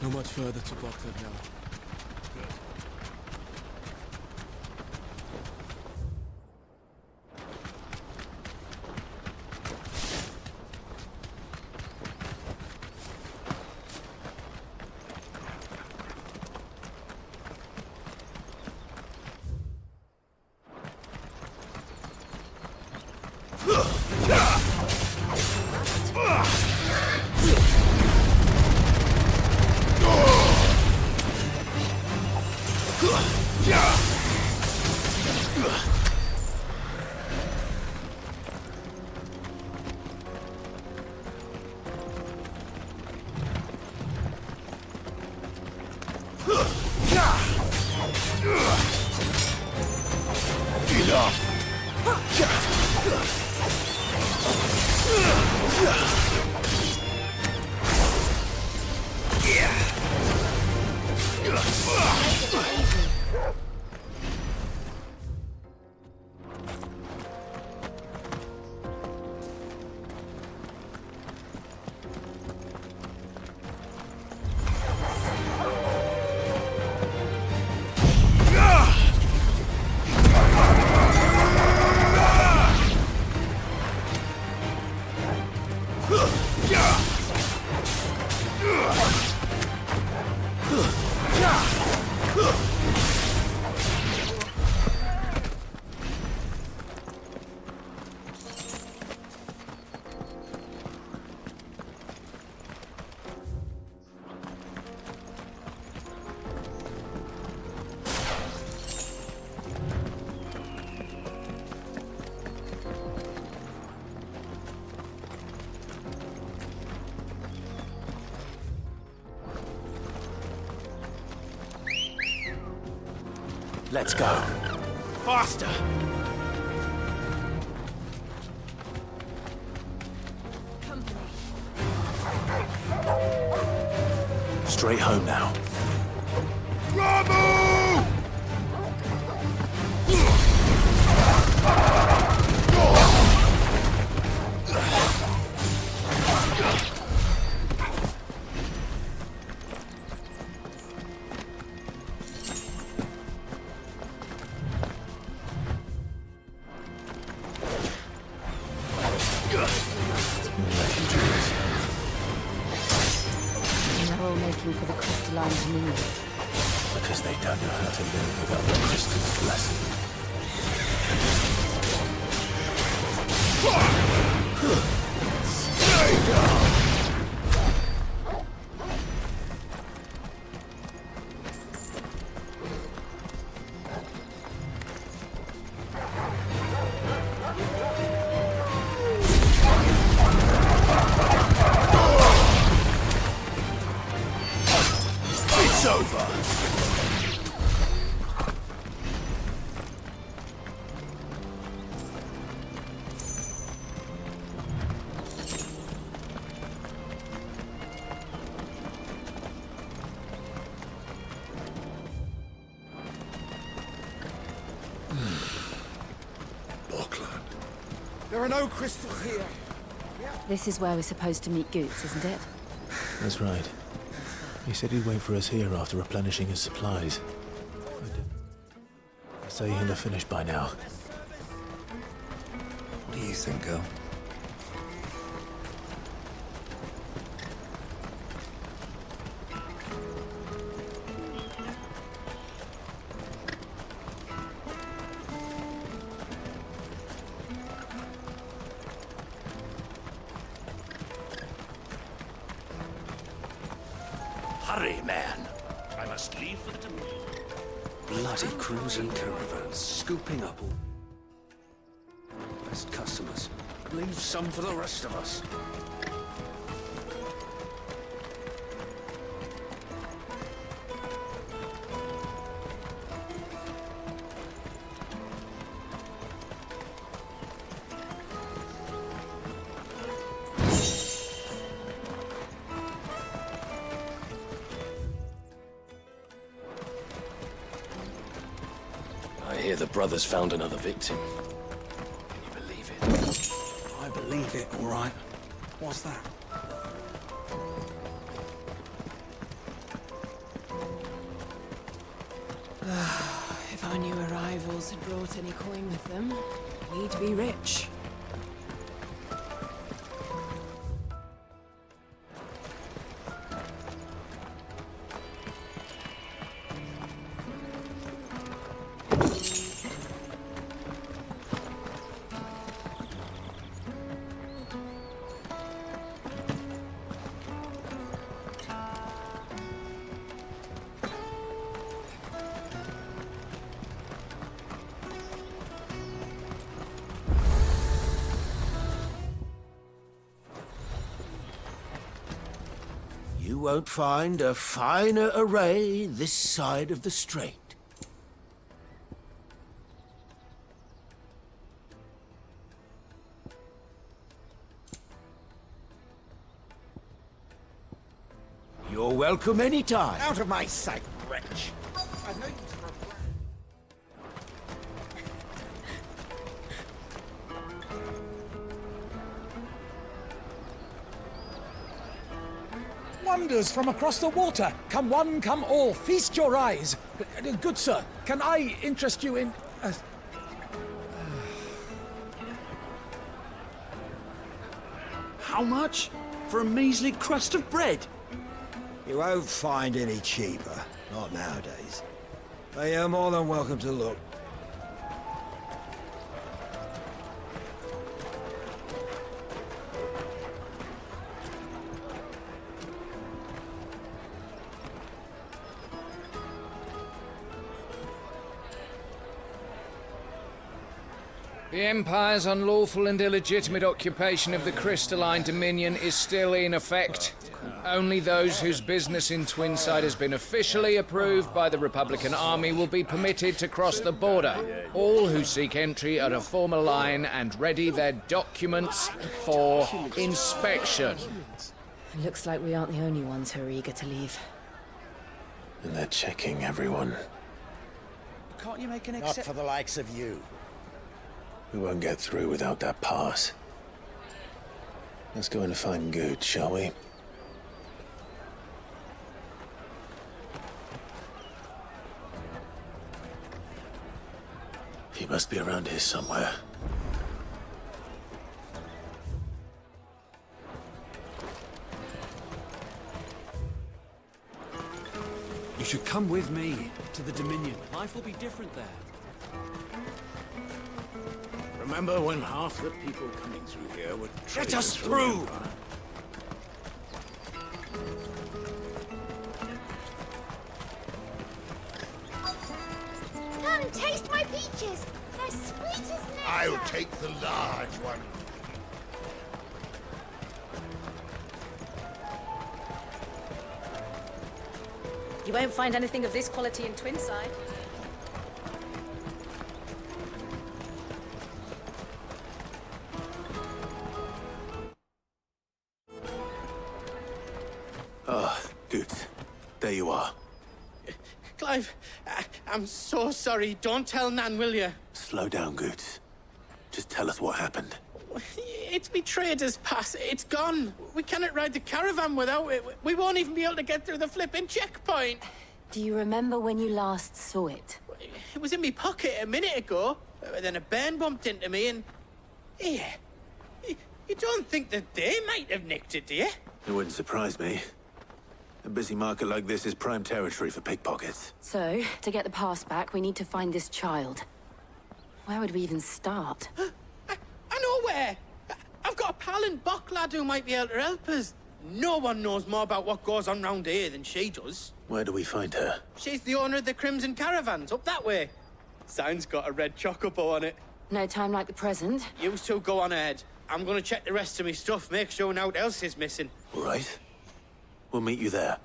Speaker 7: Not much further to Blacksmith now.
Speaker 1: Let's go. Faster! Straight home now.
Speaker 13: Bravo!
Speaker 15: For the crystalline dominion.
Speaker 1: Because they don't know how to live without the crystal's blessing. Stay down! It's over!
Speaker 2: There are no crystals here.
Speaker 15: This is where we're supposed to meet Goots, isn't it?
Speaker 1: That's right. He said he'd wait for us here after replenishing his supplies. I'd say he'll have finished by now.
Speaker 4: What do you think, girl?
Speaker 16: Hurry, man. I must leave for the dominion.
Speaker 10: Bloody crews and caravans, scooping up all best customers.
Speaker 16: Leave some for the rest of us.
Speaker 17: the brothers found another victim. Can you believe it?
Speaker 19: I believe it, all right. What's that?
Speaker 20: If our new arrivals had brought any coin with them, we'd be rich.
Speaker 21: You won't find a finer array this side of the strait. You're welcome anytime.
Speaker 19: Out of my sight, wretch! I know you for a plan.
Speaker 22: Wonders from across the water. Come one, come all. Feast your eyes. Good sir, can I interest you in...
Speaker 21: How much? For a measly crust of bread?
Speaker 19: You won't find any cheaper. Not nowadays. But you're more than welcome to look.
Speaker 23: The Empire's unlawful and illegitimate occupation of the Crystalline Dominion is still in effect. Only those whose business in Twinside has been officially approved by the Republican Army will be permitted to cross the border. All who seek entry are to form a line and ready their documents for inspection.
Speaker 15: It looks like we aren't the only ones who are eager to leave.
Speaker 1: And they're checking everyone.
Speaker 19: Can't you make an exception? Not for the likes of you.
Speaker 1: We won't get through without that pass. Let's go and find Good, shall we? He must be around here somewhere.
Speaker 24: You should come with me to the Dominion. Life will be different there.
Speaker 21: Remember when half the people coming through here were Let us traitors to the through! Empire?
Speaker 6: Come, taste my peaches. They're sweet as nectar.
Speaker 21: I'll take the large one.
Speaker 15: You won't find anything of this quality in Twinside.
Speaker 1: Ah, Good. There you are.
Speaker 3: Clive, I'm so sorry. Don't tell Nan, will you?
Speaker 1: Slow down, Good. Just tell us what happened.
Speaker 3: It's me trader's pass. It's gone. We cannot ride the caravan without it. We won't even be able to get through the flipping checkpoint.
Speaker 15: Do you remember when you last saw it?
Speaker 3: It was in my pocket a minute ago. Then a bairn bumped into me and... Yeah. You don't think that they might have nicked it, do you?
Speaker 1: It wouldn't surprise me. A busy market like this is prime territory for pickpockets.
Speaker 15: So, to get the pass back, we need to find this child. Where would we even start?
Speaker 3: I know where! I've got a pal in Bock lad who might be able to help us. No one knows more about what goes on round here than she does.
Speaker 1: Where do we find her?
Speaker 3: She's the owner of the Crimson Caravans, up that way. Sign's got a red chocobo on it.
Speaker 15: No time like the present.
Speaker 3: You two go on ahead. I'm gonna check the rest of my stuff, make sure naught else is missing.
Speaker 1: All right. We'll meet you there.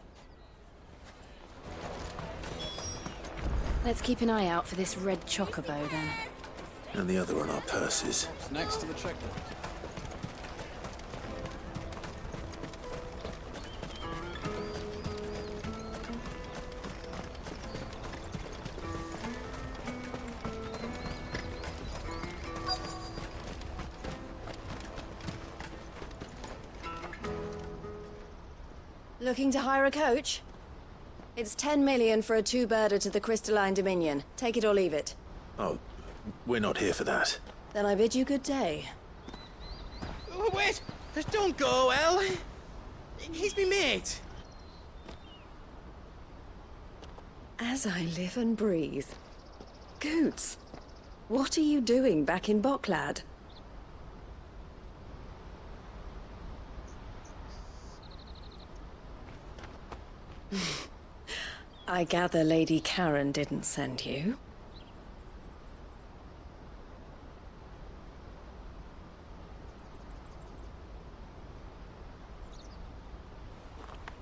Speaker 15: Let's keep an eye out for this red chocobo, then.
Speaker 1: And the other on our purses.
Speaker 7: Next to the checkpoint.
Speaker 5: Looking to hire a coach? It's 10 million for a two-birder to the Crystalline Dominion. Take it or leave it.
Speaker 1: Oh, we're not here for that.
Speaker 5: Then I bid you good day.
Speaker 3: Oh, wait! Don't go, El! He's me mate!
Speaker 5: As I live and breathe. Goots, what are you doing back in Bocklad? I gather Lady Karen didn't send you.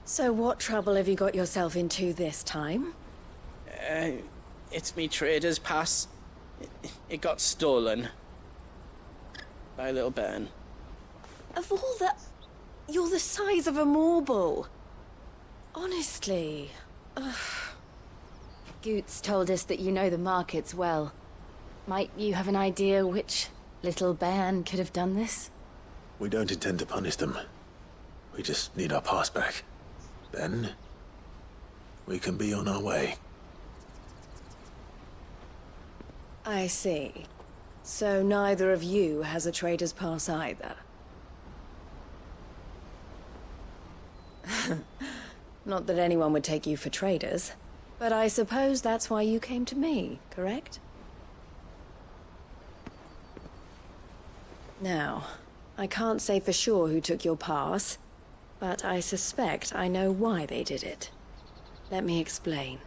Speaker 5: So what trouble have you got yourself into this time?
Speaker 3: It's me trader's pass. It got stolen. By little Ben.
Speaker 5: Of all the... You're the size of a marble. Honestly. Ugh.
Speaker 15: Goots told us that you know the markets well. Might you have an idea which little bairn could have done this?
Speaker 1: We don't intend to punish them. We just need our pass back. Then, we can be on our way.
Speaker 5: I see. So neither of you has a trader's pass either. Not that anyone would take you for traders, but I suppose that's why you came to me, correct? Now, I can't say for sure who took your pass, but I suspect I know why they did it. Let me explain.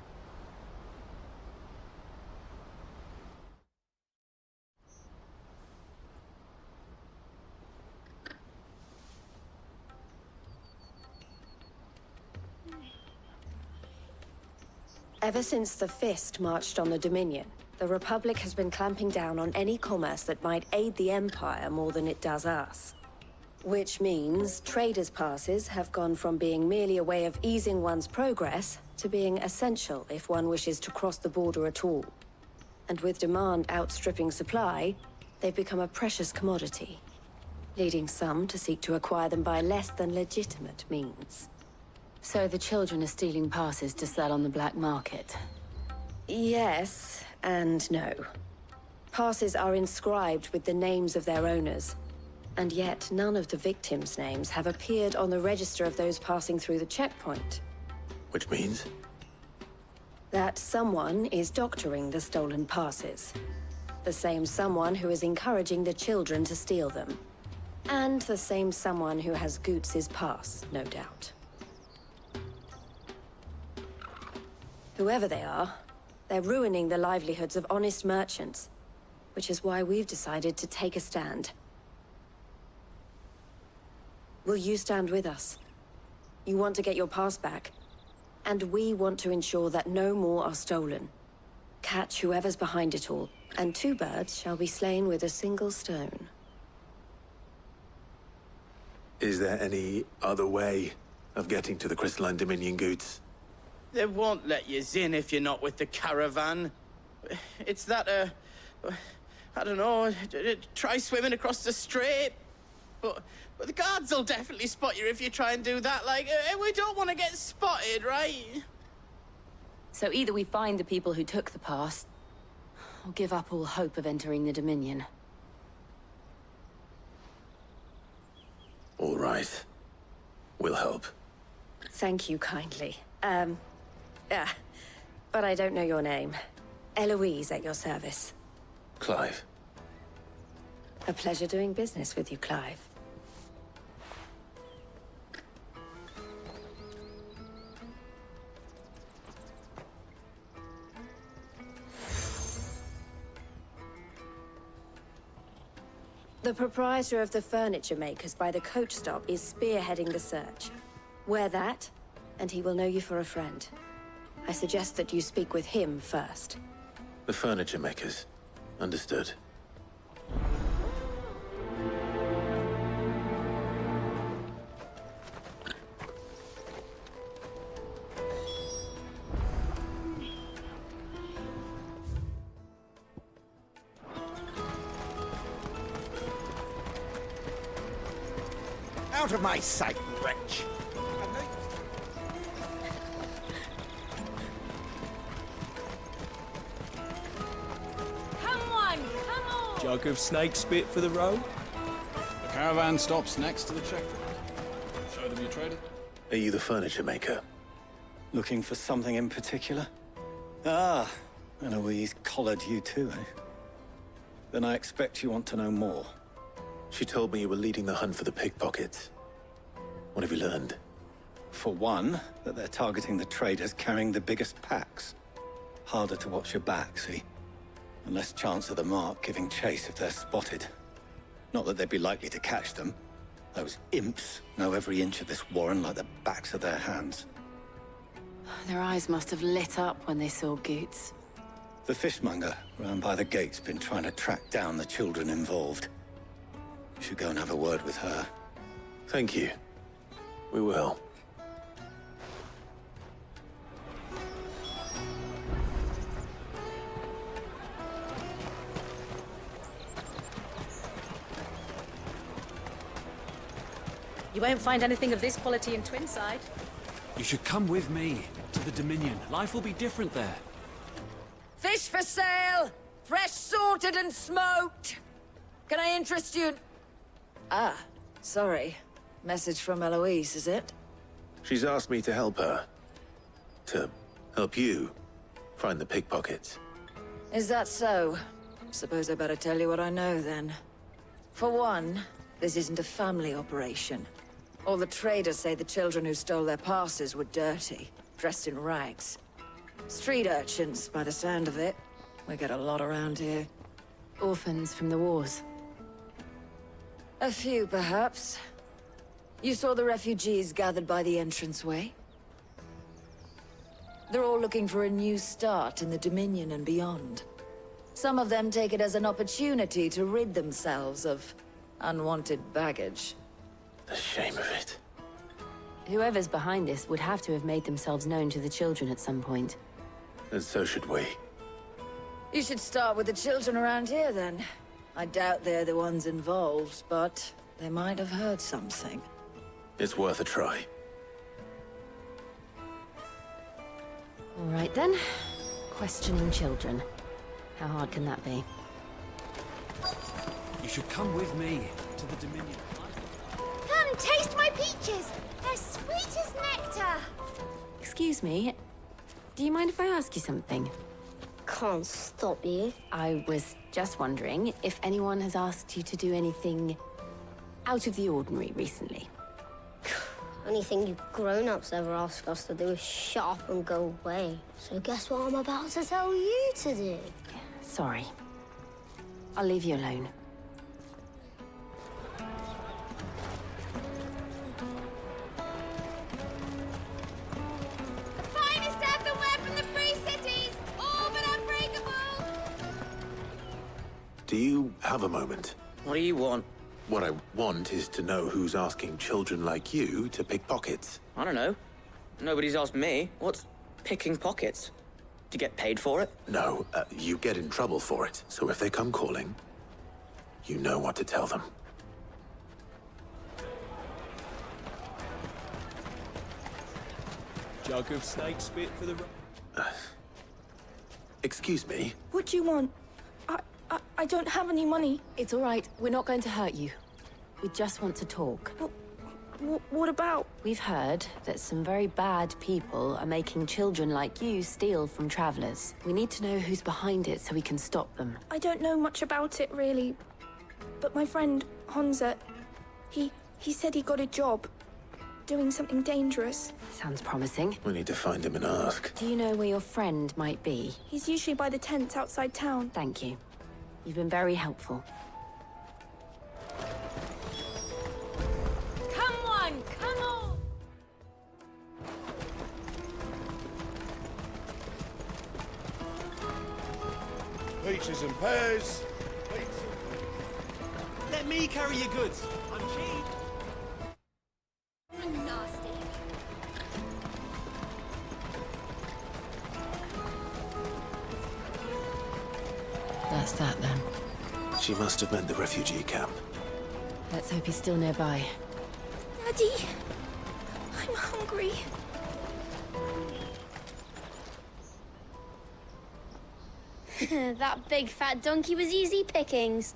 Speaker 5: Ever since the Fist marched on the Dominion, the Republic has been clamping down on any commerce that might aid the Empire more than it does us. Which means traders' passes have gone from being merely a way of easing one's progress to being essential if one wishes to cross the border at all. And with demand outstripping supply, they've become a precious commodity, leading some to seek to acquire them by less than legitimate means.
Speaker 15: So the children are stealing passes to sell on the black market?
Speaker 5: Yes, and no. Passes are inscribed with the names of their owners, and yet none of the victims' names have appeared on the register of those passing through the checkpoint.
Speaker 1: Which means?
Speaker 5: That someone is doctoring the stolen passes. The same someone who is encouraging the children to steal them. And the same someone who has Goots' pass, no doubt. Whoever they are, they're ruining the livelihoods of honest merchants, which is why we've decided to take a stand. Will you stand with us? You want to get your pass back, and we want to ensure that no more are stolen. Catch whoever's behind it all, and two birds shall be slain with a single stone.
Speaker 1: Is there any other way of getting to the Crystalline Dominion, Goots?
Speaker 3: They won't let you in if you're not with the caravan. It's that, I don't know, try swimming across the strait. But the guards will definitely spot you if you try and do that. Like, we don't want to get spotted, right?
Speaker 15: So either we find the people who took the pass, or give up all hope of entering the Dominion.
Speaker 1: All right. We'll help.
Speaker 5: Thank you kindly. But I don't know your name. Eloise at your service.
Speaker 1: Clive.
Speaker 5: A pleasure doing business with you, Clive. The proprietor of the furniture makers by the coach stop is spearheading the search. Wear that, and he will know you for a friend. I suggest that you speak with him first.
Speaker 1: The furniture makers. Understood.
Speaker 19: Out of my sight, wretch!
Speaker 7: Jug of snake spit for the road?
Speaker 24: The caravan stops next to the checkpoint. Show them your trader.
Speaker 1: Are you the furniture maker?
Speaker 8: Looking for something in particular? Ah, and Eloise collared you too, eh? Then I expect you want to know more.
Speaker 1: She told me you were leading the hunt for the pickpockets. What have you learned?
Speaker 8: For one, that they're targeting the traders carrying the biggest packs. Harder to watch your back, see? And less chance of the mark giving chase if they're spotted. Not that they'd be likely to catch them. Those imps know every inch of this warren like the backs of their hands.
Speaker 15: Their eyes must have lit up when they saw Goots.
Speaker 8: The fishmonger round by the gate's been trying to track down the children involved. You should go and have a word with her.
Speaker 1: Thank you. We will.
Speaker 12: You won't find anything of this quality in Twinside.
Speaker 24: You should come with me to the Dominion. Life will be different there.
Speaker 14: Fish for sale! Fresh sorted and smoked! Can I interest you? Ah, sorry. Message from Eloise, is it?
Speaker 1: She's asked me to help her. To help you find the pickpockets.
Speaker 14: Is that so? Suppose I better tell you what I know, then. For one, this isn't a family operation. All the traders say the children who stole their passes were dirty, dressed in rags. Street urchins, by the sound of it. We get a lot around here.
Speaker 15: Orphans from the wars.
Speaker 14: A few, perhaps. You saw the refugees gathered by the entranceway? They're all looking for a new start in the Dominion and beyond. Some of them take it as an opportunity to rid themselves of unwanted baggage.
Speaker 1: The shame of it.
Speaker 15: Whoever's behind this would have to have made themselves known to the children at some point.
Speaker 1: And so should we.
Speaker 14: You should start with the children around here, then. I doubt they're the ones involved, but they might have heard something.
Speaker 1: It's worth a try.
Speaker 15: All right, then. Questioning children. How hard can that be?
Speaker 24: You should come with me to the Dominion.
Speaker 6: Come, taste my peaches! They're sweet as nectar!
Speaker 15: Excuse me. Do you mind if I ask you something?
Speaker 6: Can't stop you.
Speaker 15: I was just wondering if anyone has asked you to do anything out of the ordinary recently.
Speaker 6: Anything you grown-ups ever ask us to do is shut up and go away. So guess what I'm about to tell you to do?
Speaker 15: Sorry. I'll leave you alone.
Speaker 6: Finest earthenware from the Free Cities! All but unbreakable!
Speaker 1: Do you have a moment?
Speaker 16: What do you want?
Speaker 1: What I want is to know who's asking children like you to pick pockets.
Speaker 16: I don't know. Nobody's asked me. What's picking pockets? Do you get paid for it?
Speaker 1: No, you get in trouble for it. So if they come calling, you know what to tell them.
Speaker 7: Jug of snake spit for the road.
Speaker 1: Excuse me?
Speaker 18: What do you want? I don't have any money.
Speaker 15: It's all right. We're not going to hurt you. We just want to talk.
Speaker 18: What about?
Speaker 15: We've heard that some very bad people are making children like you steal from travelers. We need to know who's behind it so we can stop them.
Speaker 18: I don't know much about it, really. But my friend, Honza, he said he got a job doing something dangerous.
Speaker 15: Sounds promising.
Speaker 1: We need to find him and ask.
Speaker 15: Do you know where your friend might be?
Speaker 18: He's usually by the tents outside town.
Speaker 15: Thank you. You've been very helpful.
Speaker 14: Come on, come on!
Speaker 2: Peaches and pears.
Speaker 7: Let me carry your goods. I'm cheap.
Speaker 6: Nasty.
Speaker 15: That's that, then.
Speaker 1: She must have meant the refugee camp.
Speaker 15: Let's hope he's still nearby.
Speaker 18: Daddy, I'm hungry.
Speaker 6: That big fat donkey was easy pickings.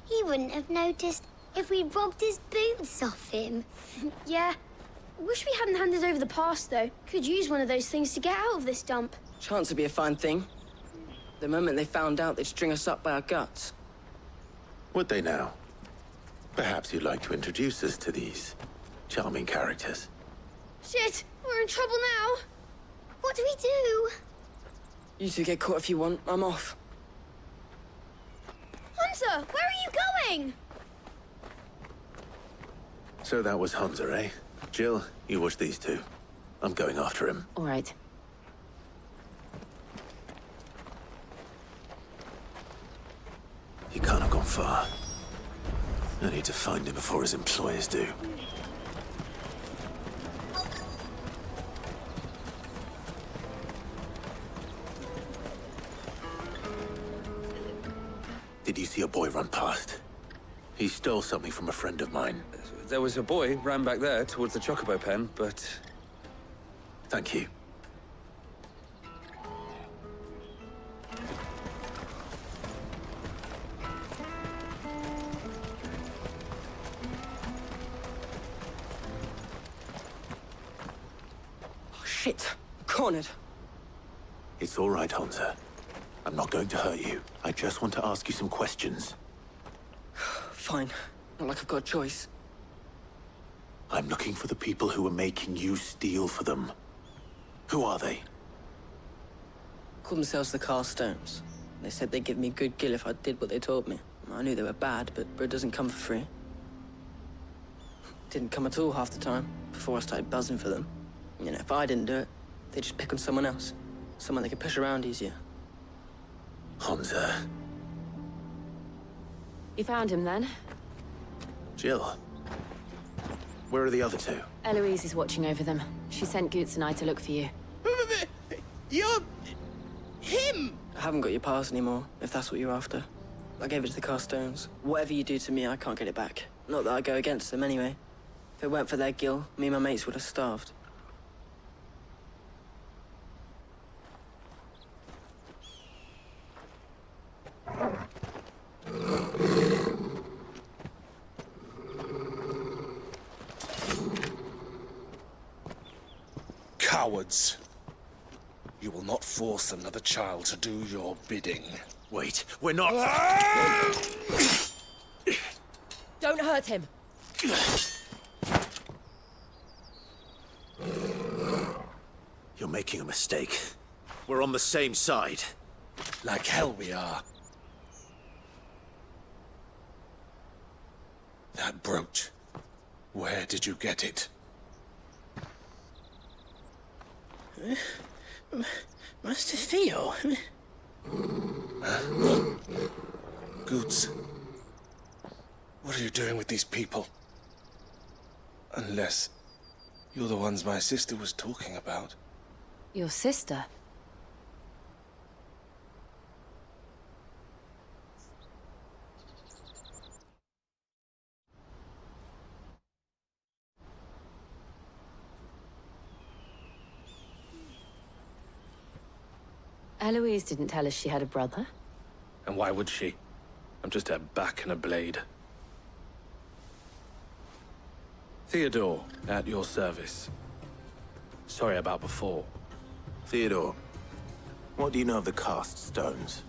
Speaker 6: He wouldn't have noticed if we'd robbed his boots off him.
Speaker 4: Yeah. Wish we hadn't handed over the pass, though. Could use one of those things to get out of this dump.
Speaker 9: Chance would be a fine thing. The moment they found out, they'd string us up by our guts.
Speaker 1: Would they now? Perhaps you'd like to introduce us to these charming characters.
Speaker 4: Shit, we're in trouble now.
Speaker 6: What do we do?
Speaker 9: You two get caught if you want. I'm off.
Speaker 4: Hunter, where are you going?
Speaker 1: So that was Hunter, eh? Jill, you watch these two. I'm going after him.
Speaker 15: All right.
Speaker 1: He can't have gone far. I need to find him before his employers do. Did you see a boy run past? He stole something from a friend of mine.
Speaker 24: There was a boy ran back there towards the Chocobo pen, but...
Speaker 1: Thank you.
Speaker 9: Oh, shit. Cornered.
Speaker 1: It's all right, Hunter. I'm not going to hurt you. I just want to ask you some questions.
Speaker 9: Fine. Not like I've got a choice.
Speaker 1: I'm looking for the people who are making you steal for them. Who are they?
Speaker 9: Called themselves the Carstones. They said they'd give me good gill if I did what they told me. I knew they were bad, but bread doesn't come for free. Didn't come at all half the time, before I started buzzing for them. You know, if I didn't do it, they'd just pick on someone else. Someone they could push around easier.
Speaker 1: Hunter.
Speaker 15: You found him then?
Speaker 1: Jill. Where are the other two?
Speaker 15: Eloise is watching over them. She sent Goots and I to look for you.
Speaker 9: You're... him! I haven't got your pass anymore, if that's what you're after. I gave it to the Carstones. Whatever you do to me, I can't get it back. Not that I go against them anyway. If it weren't for their gill, me and my mates would have starved.
Speaker 11: Cowards. You will not force another child to do your bidding.
Speaker 1: Wait, we're not...
Speaker 15: Don't hurt him.
Speaker 1: You're making a mistake. We're on the same side.
Speaker 11: Like hell we are. That brooch. Where did you get it?
Speaker 9: Master Theo.
Speaker 11: Goots. What are you doing with these people? Unless you're the ones my sister was talking about.
Speaker 15: Your sister? Eloise didn't tell us she had a brother.
Speaker 11: And why would she? I'm just her back and a blade. Theodore, at your service. Sorry about before.
Speaker 1: Theodore, what do you know of the Cast Stones?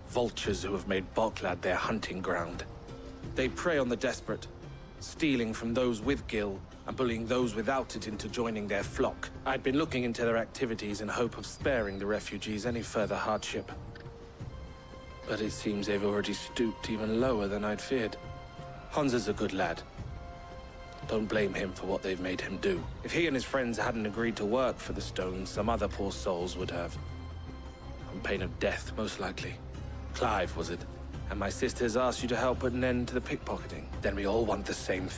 Speaker 11: Vultures who have made Boklad their hunting ground. They prey on the desperate, stealing from those with gil and bullying those without it into joining their flock. I'd been looking into their activities in hope of sparing the refugees any further hardship. But it seems they've already stooped even lower than I'd feared. Hunter's a good lad. Don't blame him for what they've made him do. If he and his friends hadn't agreed to work for the Stones, some other poor souls would have. On pain of death, most likely. Clive, was it? And my sisters asked you to help put an end to the pickpocketing. Then we all want the same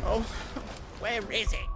Speaker 13: Oh, where is it?